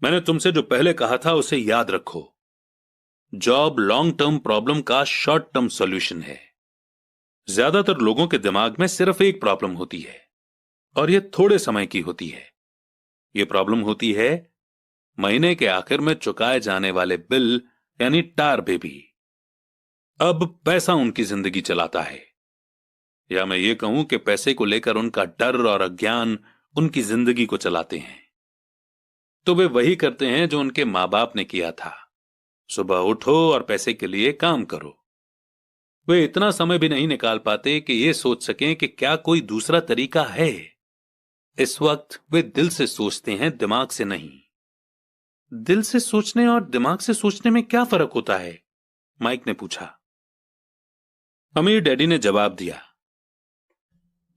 मैंने तुमसे जो पहले कहा था उसे याद रखो। जॉब लॉन्ग टर्म प्रॉब्लम का शॉर्ट टर्म सॉल्यूशन है। ज्यादातर लोगों के दिमाग में सिर्फ एक प्रॉब्लम होती है, और यह थोड़े समय की होती है। यह प्रॉब्लम होती है महीने के आखिर में चुकाए जाने वाले बिल, यानी टार बेबी। अब पैसा उनकी जिंदगी चलाता है, या मैं ये कहूं कि पैसे को लेकर उनका डर और अज्ञान उनकी जिंदगी को चलाते हैं। तो वे वही करते हैं जो उनके मां बाप ने किया था। सुबह उठो और पैसे के लिए काम करो। वे इतना समय भी नहीं निकाल पाते कि ये सोच सकें कि क्या कोई दूसरा तरीका है। इस वक्त वे दिल से सोचते हैं, दिमाग से नहीं। दिल से सोचने और दिमाग से सोचने में क्या फर्क होता है? माइक ने पूछा। अमीर डैडी ने जवाब दिया।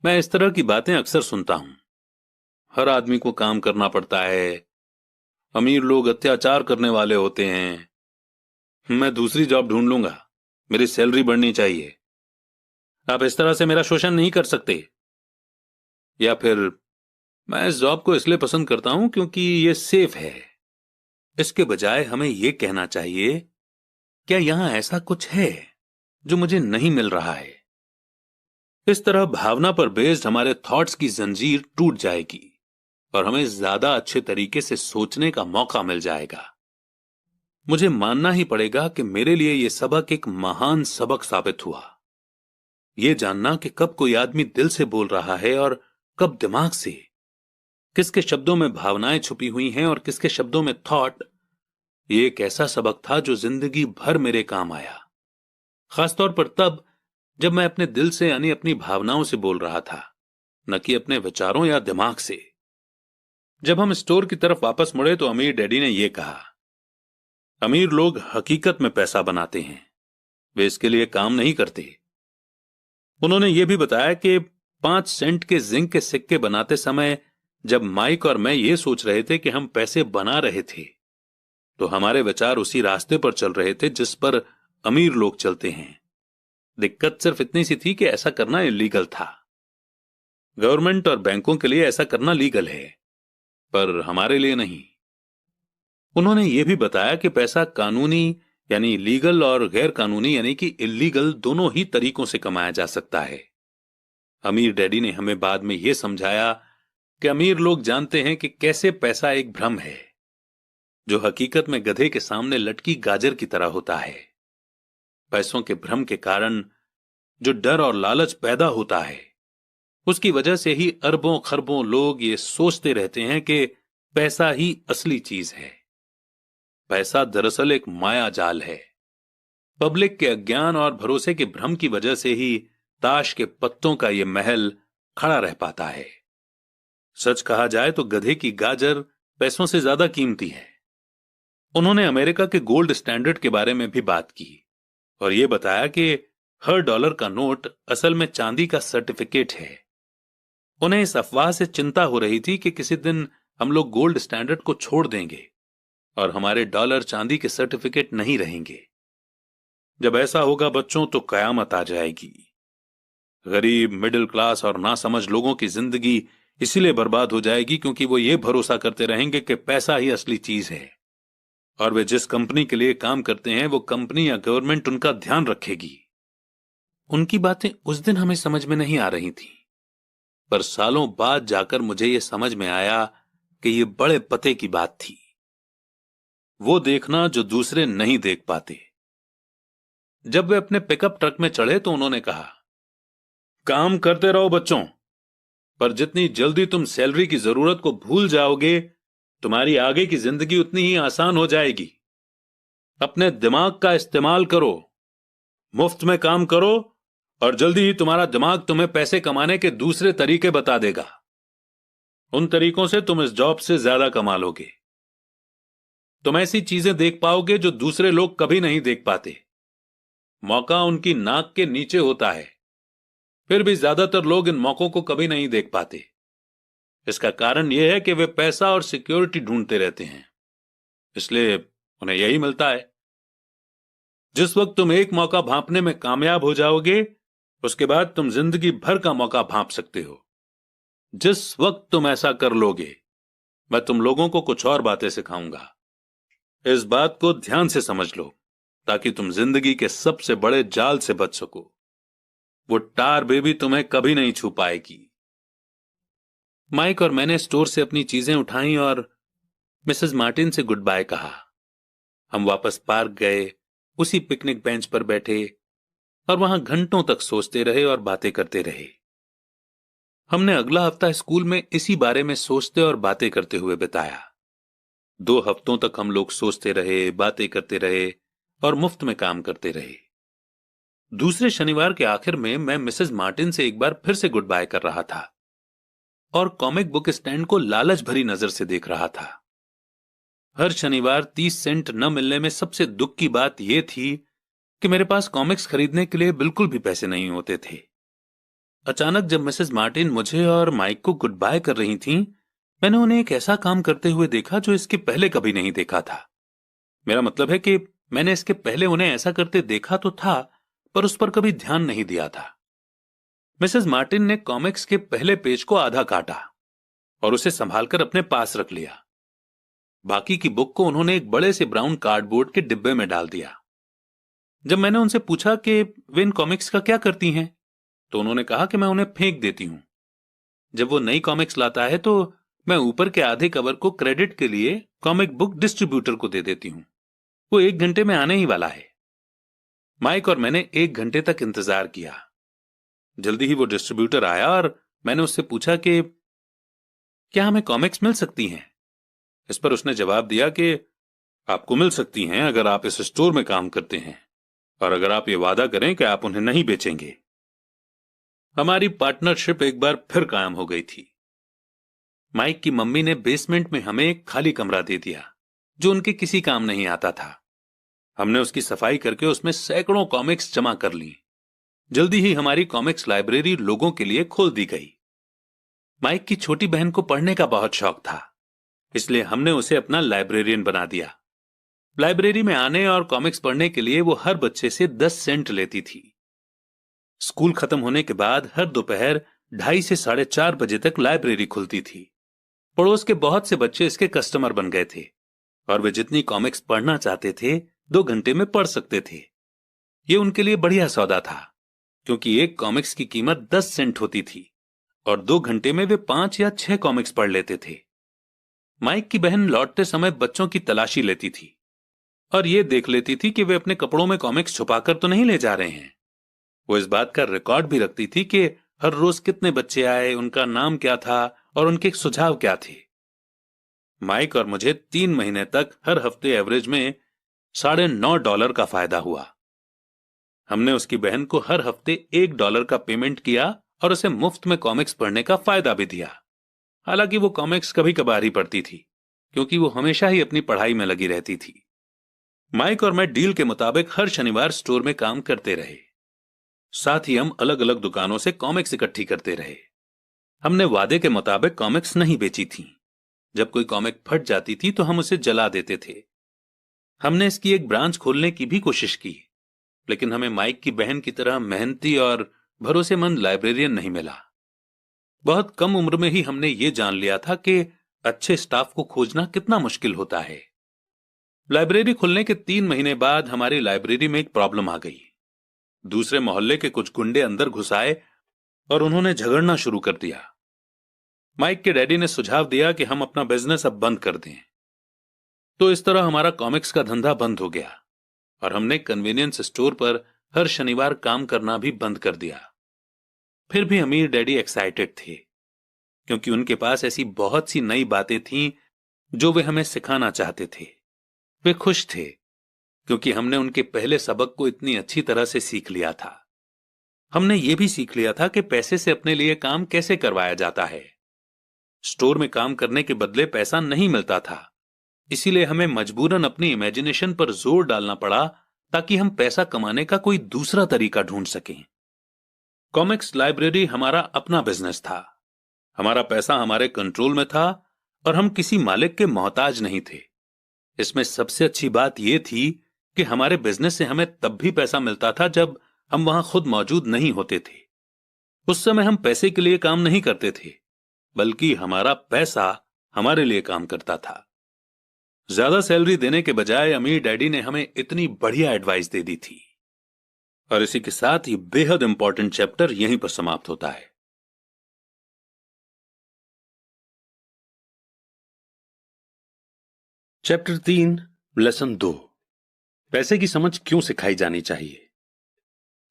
मैं इस तरह की बातें अक्सर सुनता हूं। हर आदमी को काम करना पड़ता है। अमीर लोग अत्याचार करने वाले होते हैं। मैं दूसरी जॉब ढूंढ लूंगा, मेरी सैलरी बढ़नी चाहिए। आप इस तरह से मेरा शोषण नहीं कर सकते। या फिर मैं इस जॉब को इसलिए पसंद करता हूं क्योंकि यह सेफ है। इसके बजाय हमें यह कहना चाहिए, क्या यहां ऐसा कुछ है जो मुझे नहीं मिल रहा है? इस तरह भावना पर बेस्ड हमारे थॉट्स की जंजीर टूट जाएगी और हमें ज्यादा अच्छे तरीके से सोचने का मौका मिल जाएगा। मुझे मानना ही पड़ेगा कि मेरे लिए यह सबक एक महान सबक साबित हुआ। यह जानना कि कब कोई आदमी दिल से बोल रहा है और कब दिमाग से, किसके शब्दों में भावनाएं छुपी हुई हैं और किसके शब्दों में थॉट, ये एक ऐसा सबक था जो जिंदगी भर मेरे काम आया। खासतौर पर तब जब मैं अपने दिल से, यानी अपनी भावनाओं से बोल रहा था, न कि अपने विचारों या दिमाग से। जब हम स्टोर की तरफ वापस मुड़े तो अमीर डैडी ने यह कहा, अमीर लोग हकीकत में पैसा बनाते हैं, वे इसके लिए काम नहीं करते। उन्होंने यह भी बताया कि 5 सेंट के जिंक के सिक्के बनाते समय जब माइक और मैं ये सोच रहे थे कि हम पैसे बना रहे थे, तो हमारे विचार उसी रास्ते पर चल रहे थे जिस पर अमीर लोग चलते हैं। दिक्कत सिर्फ इतनी सी थी कि ऐसा करना इलीगल था। गवर्नमेंट और बैंकों के लिए ऐसा करना लीगल है, पर हमारे लिए नहीं। उन्होंने यह भी बताया कि पैसा कानूनी यानी लीगल और गैर कानूनी यानी कि इलीगल दोनों ही तरीकों से कमाया जा सकता है। अमीर डैडी ने हमें बाद में यह समझाया कि अमीर लोग जानते हैं कि कैसे पैसा एक भ्रम है, जो हकीकत में गधे के सामने लटकी गाजर की तरह होता है। पैसों के भ्रम के कारण जो डर और लालच पैदा होता है, उसकी वजह से ही अरबों खरबों लोग ये सोचते रहते हैं कि पैसा ही असली चीज है। पैसा दरअसल एक माया जाल है। पब्लिक के अज्ञान और भरोसे के भ्रम की वजह से ही ताश के पत्तों का यह महल खड़ा रह पाता है। सच कहा जाए तो गधे की गाजर पैसों से ज्यादा कीमती है। उन्होंने अमेरिका के गोल्ड स्टैंडर्ड के बारे में भी बात की और यह बताया कि हर डॉलर का नोट असल में चांदी का सर्टिफिकेट है। उन्हें इस अफवाह से चिंता हो रही थी कि किसी दिन हम लोग गोल्ड स्टैंडर्ड को छोड़ देंगे और हमारे डॉलर चांदी के सर्टिफिकेट नहीं रहेंगे। जब ऐसा होगा बच्चों, तो कयामत आ जाएगी। गरीब, मिडिल क्लास और नासमझ लोगों की जिंदगी इसीलिए बर्बाद हो जाएगी क्योंकि वो ये भरोसा करते रहेंगे कि पैसा ही असली चीज है और वे जिस कंपनी के लिए काम करते हैं वो कंपनी या गवर्नमेंट उनका ध्यान रखेगी। उनकी बातें उस दिन हमें समझ में नहीं आ रही थी, पर सालों बाद जाकर मुझे यह समझ में आया कि यह बड़े पते की बात थी। वो देखना जो दूसरे नहीं देख पाते। जब वे अपने पिकअप ट्रक में चढ़े तो उन्होंने कहा, काम करते रहो बच्चों, पर जितनी जल्दी तुम सैलरी की जरूरत को भूल जाओगे, तुम्हारी आगे की जिंदगी उतनी ही आसान हो जाएगी। अपने दिमाग का इस्तेमाल करो, मुफ्त में काम करो, और जल्दी ही तुम्हारा दिमाग तुम्हें पैसे कमाने के दूसरे तरीके बता देगा। उन तरीकों से तुम इस जॉब से ज्यादा कमा लोगे। तुम ऐसी चीजें देख पाओगे जो दूसरे लोग कभी नहीं देख पाते। मौका उनकी नाक के नीचे होता है, फिर भी ज्यादातर लोग इन मौकों को कभी नहीं देख पाते। इसका कारण यह है कि वे पैसा और सिक्योरिटी ढूंढते रहते हैं, इसलिए उन्हें यही मिलता है। जिस वक्त तुम एक मौका भांपने में कामयाब हो जाओगे, उसके बाद तुम जिंदगी भर का मौका भांप सकते हो। जिस वक्त तुम ऐसा कर लोगे, मैं तुम लोगों को कुछ और बातें सिखाऊंगा। इस बात को ध्यान से समझ लो, ताकि तुम जिंदगी के सबसे बड़े जाल से बच सको। वो टार बेबी तुम्हें कभी नहीं छू पाएगी। माइक और मैंने स्टोर से अपनी चीजें उठाई और मिसेस मार्टिन से गुड बाय कहा। हम वापस पार्क गए, उसी पिकनिक बेंच पर बैठे और वहां घंटों तक सोचते रहे और बातें करते रहे। हमने अगला हफ्ता स्कूल में इसी बारे में सोचते और बातें करते हुए बिताया। 2 हफ्तों तक हम लोग सोचते रहे, बातें करते रहे और मुफ्त में काम करते रहे। दूसरे शनिवार के आखिर में मैं मिसेस मार्टिन से एक बार फिर से गुड बाय कर रहा था और कॉमिक बुक स्टैंड को लालच भरी नजर से देख रहा था। हर शनिवार 30 सेंट न मिलने में सबसे दुख की बात यह थी कि मेरे पास कॉमिक्स खरीदने के लिए बिल्कुल भी पैसे नहीं होते थे। अचानक जब मिसेस मार्टिन मुझे और माइक को गुड बाय कर रही थीं, मैंने उन्हें एक ऐसा काम करते हुए देखा जो इसके पहले कभी नहीं देखा था। मेरा मतलब है कि मैंने इसके पहले उन्हें ऐसा करते देखा तो था, पर उस पर कभी ध्यान नहीं दिया था। मिसेस मार्टिन ने कॉमिक्स के पहले पेज को आधा काटा और उसे संभालकर अपने पास रख लिया। बाकी की बुक को उन्होंने एक बड़े से ब्राउन कार्डबोर्ड के डिब्बे में डाल दिया। जब मैंने उनसे पूछा कि वे इन कॉमिक्स का क्या करती हैं, तो उन्होंने कहा कि मैं उन्हें फेंक देती हूं। जब वो नई कॉमिक्स लाता है तो मैं ऊपर के आधे कवर को क्रेडिट के लिए कॉमिक बुक डिस्ट्रीब्यूटर को दे देती हूं। वो 1 घंटे में आने ही वाला है। माइक और मैंने 1 घंटे तक इंतजार किया। जल्दी ही वो डिस्ट्रीब्यूटर आया और मैंने उससे पूछा कि क्या हमें कॉमिक्स मिल सकती हैं। इस पर उसने जवाब दिया कि आपको मिल सकती हैं अगर आप इस स्टोर में काम करते हैं और अगर आप ये वादा करें कि आप उन्हें नहीं बेचेंगे। हमारी पार्टनरशिप एक बार फिर कायम हो गई थी। माइक की मम्मी ने बेसमेंट में हमें एक खाली कमरा दे दिया जो उनके किसी काम नहीं आता था। हमने उसकी सफाई करके उसमें सैकड़ों कॉमिक्स जमा कर ली। जल्दी ही हमारी कॉमिक्स लाइब्रेरी लोगों के लिए खोल दी गई। माइक की छोटी बहन को पढ़ने का बहुत शौक था, इसलिए हमने उसे अपना लाइब्रेरियन बना दिया। लाइब्रेरी में आने और कॉमिक्स पढ़ने के लिए वो हर बच्चे से 10 सेंट लेती थी। स्कूल खत्म होने के बाद हर दोपहर 2:30 से 4:30 बजे तक लाइब्रेरी खुलती थी। पड़ोस के बहुत से बच्चे इसके कस्टमर बन गए थे और वे जितनी कॉमिक्स पढ़ना चाहते थे 2 घंटे में पढ़ सकते थे। ये उनके लिए बढ़िया सौदा था, क्योंकि एक कॉमिक्स की कीमत 10 सेंट होती थी और 2 घंटे में वे 5 या 6 कॉमिक्स पढ़ लेते थे। माइक की बहन लौटते समय बच्चों की तलाशी लेती थी और ये देख लेती थी कि वे अपने कपड़ों में कॉमिक्स छुपाकर तो नहीं ले जा रहे हैं। वो इस बात का रिकॉर्ड भी रखती थी कि हर रोज कितने बच्चे आए, उनका नाम क्या था और उनके सुझाव क्या थे। माइक और मुझे 3 महीने तक हर हफ्ते एवरेज में $9.5 का फायदा हुआ। हमने उसकी बहन को हर हफ्ते $1 का पेमेंट किया और उसे मुफ्त में कॉमिक्स पढ़ने का फायदा भी दिया। हालांकि वो कॉमिक्स कभी कभार ही पढ़ती थी, क्योंकि वो हमेशा ही अपनी पढ़ाई में लगी रहती थी। माइक और मैं डील के मुताबिक हर शनिवार स्टोर में काम करते रहे। साथ ही हम अलग अलग दुकानों से कॉमिक्स इकट्ठी करते रहे। हमने वादे के मुताबिक कॉमिक्स नहीं बेची थी। जब कोई कॉमिक फट जाती थी तो हम उसे जला देते थे। हमने इसकी एक ब्रांच खोलने की भी कोशिश की, लेकिन हमें माइक की बहन की तरह मेहनती और भरोसेमंद लाइब्रेरियन नहीं मिला। बहुत कम उम्र में ही हमने ये जान लिया था कि अच्छे स्टाफ को खोजना कितना मुश्किल होता है। लाइब्रेरी खुलने के 3 महीने बाद हमारी लाइब्रेरी में एक प्रॉब्लम आ गई। दूसरे मोहल्ले के कुछ गुंडे अंदर घुस आए और उन्होंने झगड़ना शुरू कर दिया। माइक के डैडी ने सुझाव दिया कि हम अपना बिजनेस अब बंद कर दें। तो इस तरह हमारा कॉमिक्स का धंधा बंद हो गया और हमने कन्वीनियंस स्टोर पर हर शनिवार काम करना भी बंद कर दिया। फिर भी अमीर डैडी एक्साइटेड थे, क्योंकि उनके पास ऐसी बहुत सी नई बातें थीं जो वे हमें सिखाना चाहते थे। वे खुश थे क्योंकि हमने उनके पहले सबक को इतनी अच्छी तरह से सीख लिया था। हमने ये भी सीख लिया था कि पैसे से अपने लिए काम कैसे करवाया जाता है। स्टोर में काम करने के बदले पैसा नहीं मिलता था, इसीलिए हमें मजबूरन अपनी इमेजिनेशन पर जोर डालना पड़ा ताकि हम पैसा कमाने का कोई दूसरा तरीका ढूंढ सकें। कॉमिक्स लाइब्रेरी हमारा अपना बिजनेस था। हमारा पैसा हमारे कंट्रोल में था और हम किसी मालिक के मोहताज नहीं थे। इसमें सबसे अच्छी बात यह थी कि हमारे बिजनेस से हमें तब भी पैसा मिलता था जब हम वहां खुद मौजूद नहीं होते थे। उस समय हम पैसे के लिए काम नहीं करते थे, बल्कि हमारा पैसा हमारे लिए काम करता था। ज्यादा सैलरी देने के बजाय अमीर डैडी ने हमें इतनी बढ़िया एडवाइस दे दी थी। और इसी के साथ ये बेहद इंपॉर्टेंट चैप्टर यहीं पर समाप्त होता है। चैप्टर 3, लेसन 2, पैसे की समझ क्यों सिखाई जानी चाहिए।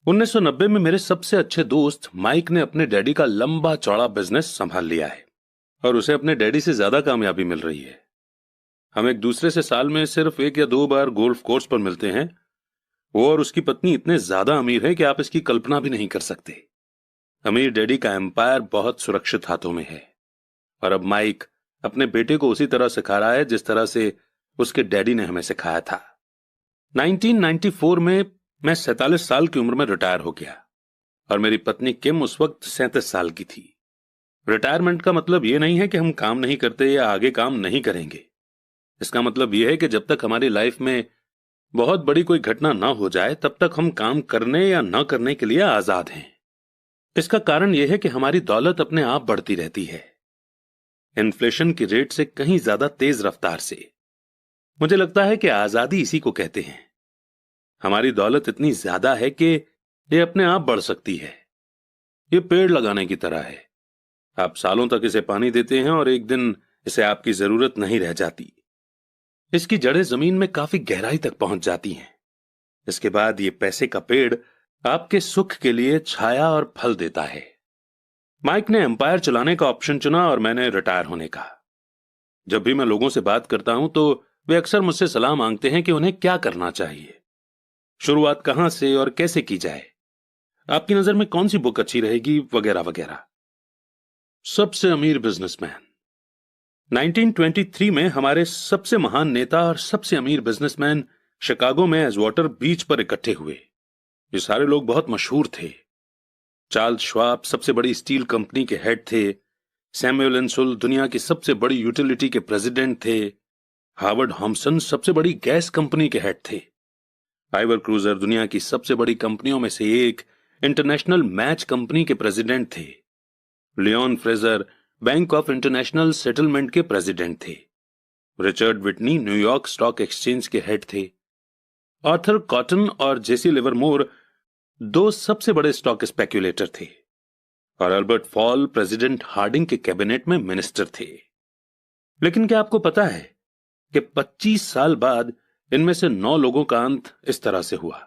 1990 में मेरे सबसे अच्छे दोस्त माइक ने अपने डैडी का लंबा चौड़ा बिजनेस संभाल लिया है और उसे अपने डैडी से ज्यादा कामयाबी मिल रही है। हम एक दूसरे से साल में सिर्फ 1 या 2 बार गोल्फ कोर्स पर मिलते हैं। वो और उसकी पत्नी इतने ज्यादा अमीर है कि आप इसकी कल्पना भी नहीं कर सकते। अमीर डैडी का एम्पायर बहुत सुरक्षित हाथों में है और अब माइक अपने बेटे को उसी तरह सिखा रहा है जिस तरह से उसके डैडी ने हमें सिखाया था। 1994 में मैं 47 साल की उम्र में रिटायर हो गया और मेरी पत्नी किम उस वक्त 37 साल की थी। रिटायरमेंट का मतलब यह नहीं है कि हम काम नहीं करते या आगे काम नहीं करेंगे। इसका मतलब यह है कि जब तक हमारी लाइफ में बहुत बड़ी कोई घटना ना हो जाए तब तक हम काम करने या ना करने के लिए आजाद हैं। इसका कारण यह है कि हमारी दौलत अपने आप बढ़ती रहती है, इन्फ्लेशन की रेट से कहीं ज्यादा तेज रफ्तार से। मुझे लगता है कि आजादी इसी को कहते हैं। हमारी दौलत इतनी ज्यादा है कि यह अपने आप बढ़ सकती है। यह पेड़ लगाने की तरह है। आप सालों तक इसे पानी देते हैं और एक दिन इसे आपकी जरूरत नहीं रह जाती। इसकी जड़ें जमीन में काफी गहराई तक पहुंच जाती हैं। इसके बाद ये पैसे का पेड़ आपके सुख के लिए छाया और फल देता है। माइक ने एम्पायर चलाने का ऑप्शन चुना और मैंने रिटायर होने का। जब भी मैं लोगों से बात करता हूं तो वे अक्सर मुझसे सलाह मांगते हैं कि उन्हें क्या करना चाहिए, शुरुआत कहां से और कैसे की जाए, आपकी नजर में कौन सी बुक अच्छी रहेगी, वगैरह वगैरह। सबसे अमीर बिजनेसमैन। 1923 में हमारे सबसे महान नेता और सबसे अमीर बिजनेसमैन शिकागो में एजवाटर बीच पर इकट्ठे हुए। ये सारे लोग बहुत मशहूर थे। चार्ल्स श्वाब सबसे बड़ी स्टील कंपनी के हेड थे। सैमुअल इंसुल दुनिया की सबसे बड़ी यूटिलिटी के प्रेसिडेंट थे। हार्वर्ड हॉम्सन सबसे बड़ी गैस कंपनी के हेड थे। आइवर क्रूजर दुनिया की सबसे बड़ी कंपनियों में से एक इंटरनेशनल मैच कंपनी के प्रेसिडेंट थे। Leon Fraser bank of international settlement के प्रेसिडेंट थे। Richard Whitney New York stock exchange के हेड थे। आर्थर कॉटन और जेसी लिवरमोर 2 सबसे बड़े स्टॉक स्पेक्युलेटर थे और अल्बर्ट फॉल प्रेसिडेंट हार्डिंग के कैबिनेट में मिनिस्टर थे। लेकिन क्या आपको पता है कि 25 साल बाद इनमें से 9 लोगों का अंत इस तरह से हुआ।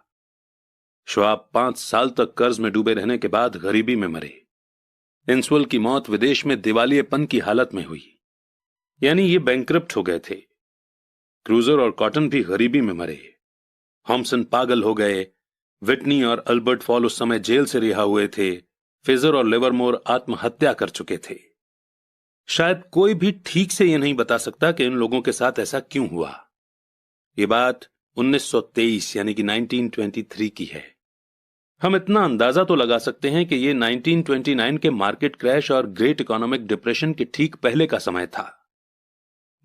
श्वाब 5 साल तक कर्ज में डूबे रहने के बाद गरीबी में मरे। इंसुल की मौत विदेश में दिवालियेपन की हालत में हुई, यानी ये बैंकरप्ट हो गए थे। क्रूजर और कॉटन भी गरीबी में मरे। हॉम्सन पागल हो गए। विटनी और अल्बर्ट फॉल उस समय जेल से रिहा हुए थे। फेजर और लिवरमोर आत्महत्या कर चुके थे। शायद कोई भी ठीक से यह नहीं बता सकता कि इन लोगों के साथ ऐसा क्यों हुआ। यह बात 1923 यानी कि 1923 की है। हम इतना अंदाजा तो लगा सकते हैं कि यह 1929 के मार्केट क्रैश और ग्रेट इकोनॉमिक डिप्रेशन के ठीक पहले का समय था।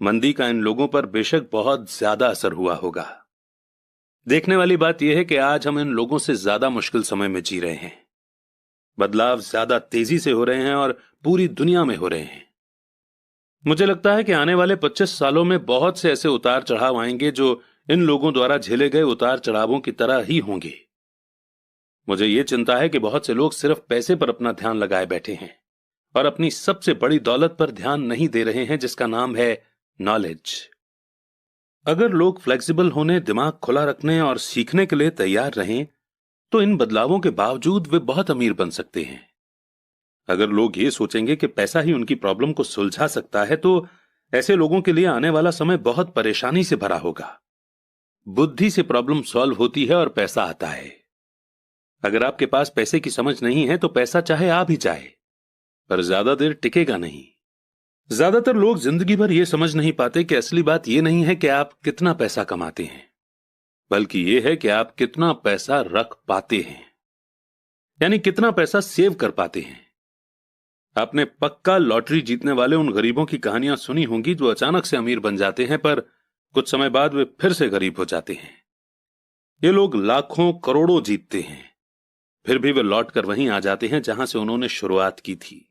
मंदी का इन लोगों पर बेशक बहुत ज्यादा असर हुआ होगा। देखने वाली बात यह है कि आज हम इन लोगों से ज्यादा मुश्किल समय में जी रहे हैं। बदलाव ज्यादा तेजी से हो रहे हैं और पूरी दुनिया में हो रहे हैं। मुझे लगता है कि आने वाले 25 सालों में बहुत से ऐसे उतार चढ़ाव आएंगे जो इन लोगों द्वारा झेले गए उतार चढ़ावों की तरह ही होंगे। मुझे यह चिंता है कि बहुत से लोग सिर्फ पैसे पर अपना ध्यान लगाए बैठे हैं और अपनी सबसे बड़ी दौलत पर ध्यान नहीं दे रहे हैं, जिसका नाम है नॉलेज। अगर लोग फ्लेक्सिबल होने, दिमाग खुला रखने और सीखने के लिए तैयार रहें, तो इन बदलावों के बावजूद वे बहुत अमीर बन सकते हैं। अगर लोग ये सोचेंगे कि पैसा ही उनकी प्रॉब्लम को सुलझा सकता है, तो ऐसे लोगों के लिए आने वाला समय बहुत परेशानी से भरा होगा। बुद्धि से प्रॉब्लम सॉल्व होती है और पैसा आता है। अगर आपके पास पैसे की समझ नहीं है तो पैसा चाहे आ भी जाए, पर ज्यादा देर टिकेगा नहीं। ज्यादातर लोग जिंदगी भर यह समझ नहीं पाते कि असली बात यह नहीं है कि आप कितना पैसा कमाते हैं, बल्कि यह है कि आप कितना पैसा रख पाते हैं, यानी कितना पैसा सेव कर पाते हैं। आपने पक्का लॉटरी जीतने वाले उन गरीबों की कहानियां सुनी होंगी जो अचानक से अमीर बन जाते हैं, पर कुछ समय बाद वे फिर से गरीब हो जाते हैं। ये लोग लाखों करोड़ों जीतते हैं, फिर भी वे लौट कर वहीं आ जाते हैं जहां से उन्होंने शुरुआत की थी।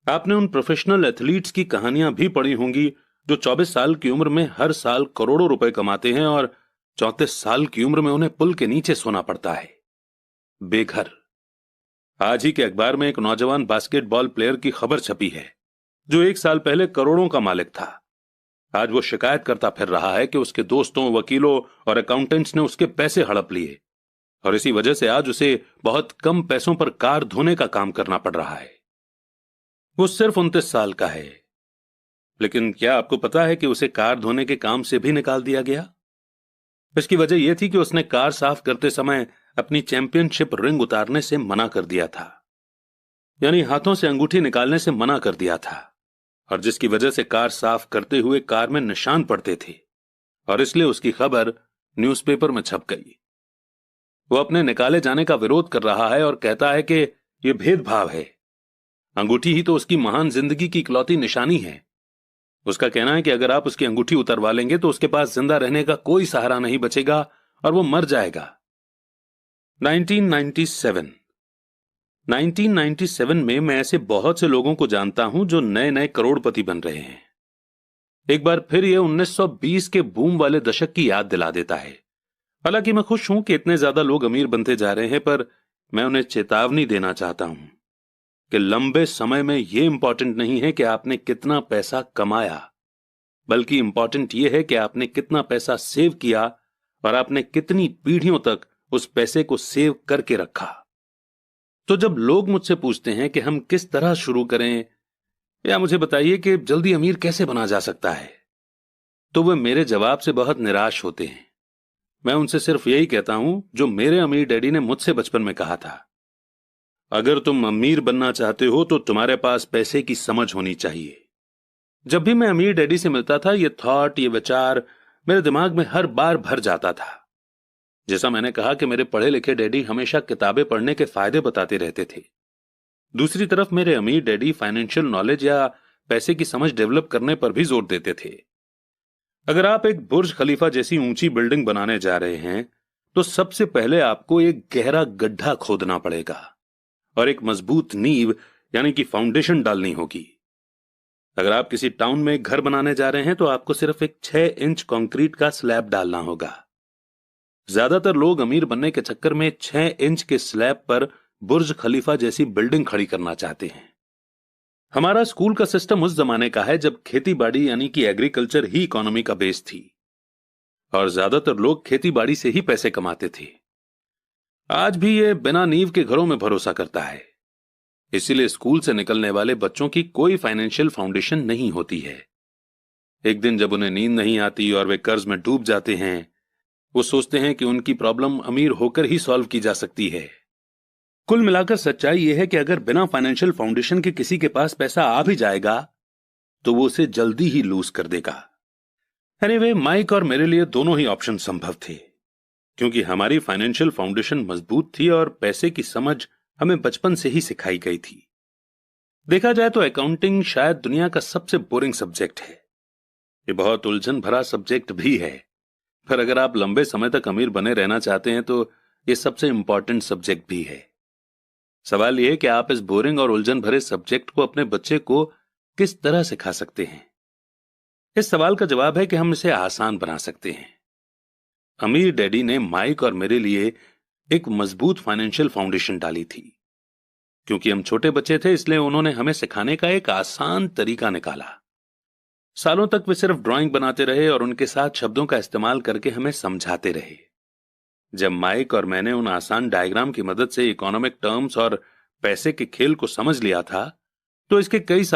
आपने उन प्रोफेशनल एथलीट्स की कहानियां भी पढ़ी होंगी जो 24 साल की उम्र में हर साल करोड़ों रुपए कमाते हैं और 34 साल की उम्र में उन्हें पुल के नीचे सोना पड़ता है, बेघर। आज ही के अखबार में एक नौजवान बास्केटबॉल प्लेयर की खबर छपी है जो 1 साल पहले करोड़ों का मालिक था। आज वो शिकायत करता फिर रहा है कि उसके दोस्तों, वकीलों और अकाउंटेंट्स ने उसके पैसे हड़प लिए और इसी वजह से आज उसे बहुत कम पैसों पर कार धोने का काम करना पड़ रहा है। वो सिर्फ 29 साल का है, लेकिन क्या आपको पता है कि उसे कार धोने के काम से भी निकाल दिया गया? इसकी वजह यह थी कि उसने कार साफ करते समय अपनी चैंपियनशिप रिंग उतारने से मना कर दिया था, यानी हाथों से अंगूठी निकालने से मना कर दिया था, और जिसकी वजह से कार साफ करते हुए कार में निशान पड़ते थे और इसलिए उसकी खबर न्यूज़पेपर में छप गई। वो अपने निकाले जाने का विरोध कर रहा है और कहता है कि यह भेदभाव है। अंगूठी ही तो उसकी महान जिंदगी की इकलौती निशानी है। उसका कहना है कि अगर आप उसकी अंगूठी उतरवा लेंगे तो उसके पास जिंदा रहने का कोई सहारा नहीं बचेगा और वो मर जाएगा। 1997 में मैं ऐसे बहुत से लोगों को जानता हूं जो नए नए करोड़पति बन रहे हैं। एक बार फिर यह 1920 के बूम वाले दशक की याद दिला देता है। हालांकि मैं खुश हूं कि इतने ज्यादा लोग अमीर बनते जा रहे हैं, पर मैं उन्हें चेतावनी देना चाहता हूं कि लंबे समय में यह इंपॉर्टेंट नहीं है कि आपने कितना पैसा कमाया, बल्कि इंपॉर्टेंट यह है कि आपने कितना पैसा सेव किया और आपने कितनी पीढ़ियों तक उस पैसे को सेव करके रखा। तो जब लोग मुझसे पूछते हैं कि हम किस तरह शुरू करें या मुझे बताइए कि जल्दी अमीर कैसे बना जा सकता है, तो वे मेरे जवाब से बहुत निराश होते हैं। मैं उनसे सिर्फ यही कहता हूं जो मेरे अमीर डैडी ने मुझसे बचपन में कहा था, अगर तुम अमीर बनना चाहते हो तो तुम्हारे पास पैसे की समझ होनी चाहिए। जब भी मैं अमीर डैडी से मिलता था, ये थॉट, ये विचार मेरे दिमाग में हर बार भर जाता था। जैसा मैंने कहा कि मेरे पढ़े लिखे डैडी हमेशा किताबें पढ़ने के फायदे बताते रहते थे, दूसरी तरफ मेरे अमीर डैडी फाइनेंशियल नॉलेज या पैसे की समझ डेवलप करने पर भी जोर देते थे। अगर आप एक बुर्ज खलीफा जैसी ऊंची बिल्डिंग बनाने जा रहे हैं तो सबसे पहले आपको एक गहरा गड्ढा खोदना पड़ेगा और एक मजबूत नींव यानी कि फाउंडेशन डालनी होगी। अगर आप किसी टाउन में एक घर बनाने जा रहे हैं तो आपको सिर्फ एक 6 इंच कंक्रीट का स्लैब डालना होगा। ज्यादातर लोग अमीर बनने के चक्कर में 6 इंच के स्लैब पर बुर्ज खलीफा जैसी बिल्डिंग खड़ी करना चाहते हैं। हमारा स्कूल का सिस्टम उस जमाने का है जब खेती बाड़ी यानी कि एग्रीकल्चर ही इकोनॉमी का बेस थी और ज्यादातर लोग खेती बाड़ी से ही पैसे कमाते थे। आज भी ये बिना नींव के घरों में भरोसा करता है, इसीलिए स्कूल से निकलने वाले बच्चों की कोई फाइनेंशियल फाउंडेशन नहीं होती है। एक दिन जब उन्हें नींद नहीं आती और वे कर्ज में डूब जाते हैं, वो सोचते हैं कि उनकी प्रॉब्लम अमीर होकर ही सॉल्व की जा सकती है। कुल मिलाकर सच्चाई यह है कि अगर बिना फाइनेंशियल फाउंडेशन के किसी के पास पैसा आ भी जाएगा तो वो उसे जल्दी ही लूज कर देगा। एनीवे, माइक और मेरे लिए दोनों ही ऑप्शन संभव थे, क्योंकि हमारी फाइनेंशियल फाउंडेशन मजबूत थी और पैसे की समझ हमें बचपन से ही सिखाई गई थी। देखा जाए तो अकाउंटिंग शायद दुनिया का सबसे बोरिंग सब्जेक्ट है। ये बहुत उलझन भरा सब्जेक्ट भी है, पर अगर आप लंबे समय तक अमीर बने रहना चाहते हैं तो ये सबसे इंपॉर्टेंट सब्जेक्ट भी है। सवाल यह है कि आप इस बोरिंग और उलझन भरे सब्जेक्ट को अपने बच्चे को किस तरह सिखा सकते हैं। इस सवाल का जवाब है कि हम इसे आसान बना सकते हैं। अमीर डैडी ने माइक और मेरे लिए एक मजबूत फाइनेंशियल फाउंडेशन डाली थी। क्योंकि हम छोटे बच्चे थे, इसलिए उन्होंने हमें सिखाने का एक आसान तरीका निकाला। सालों तक वे सिर्फ ड्राइंग बनाते रहे और उनके साथ शब्दों का इस्तेमाल करके हमें समझाते रहे। जब माइक और मैंने उन आसान डायग्राम की मदद से इकोनॉमिक टर्म्स और पैसे के खेल को समझ लिया था, तो इसके कई